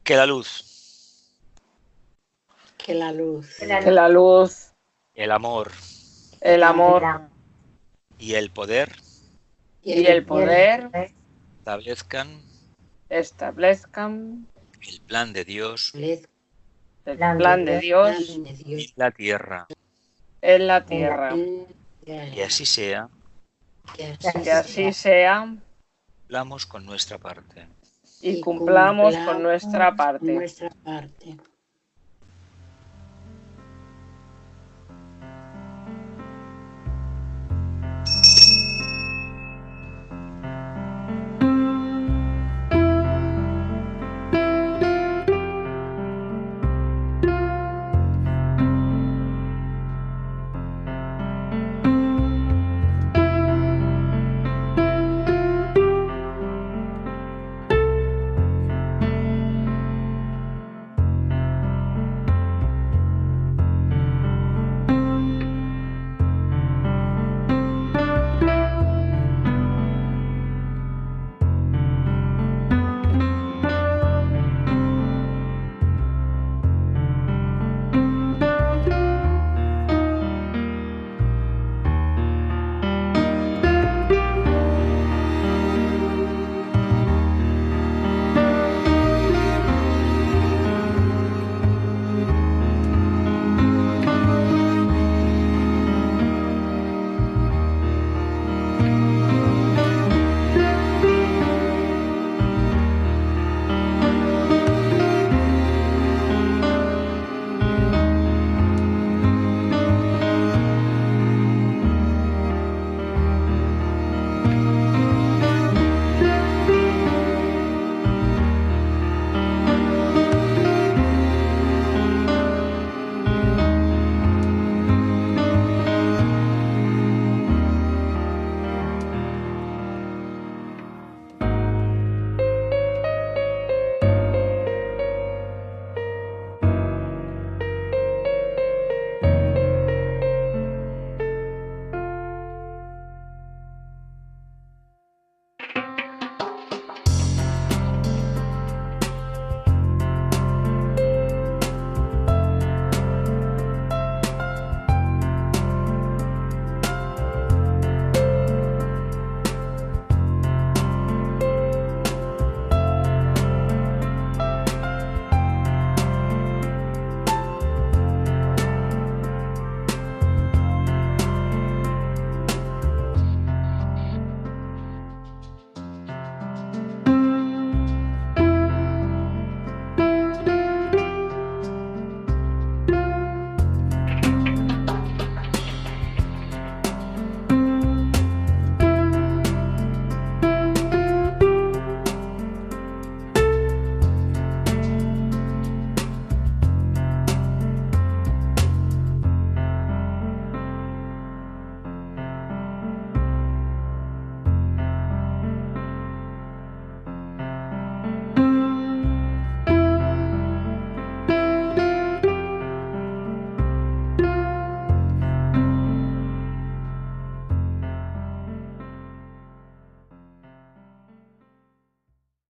Que la luz. Que la luz. Que la luz. El amor. El amor. Y el poder. Y el poder. Establezcan. El plan de Dios. El plan de Dios. En la tierra. En la tierra. Y así sea. Que así sea. Cumplamos con nuestra parte. Y cumplamos con nuestra parte.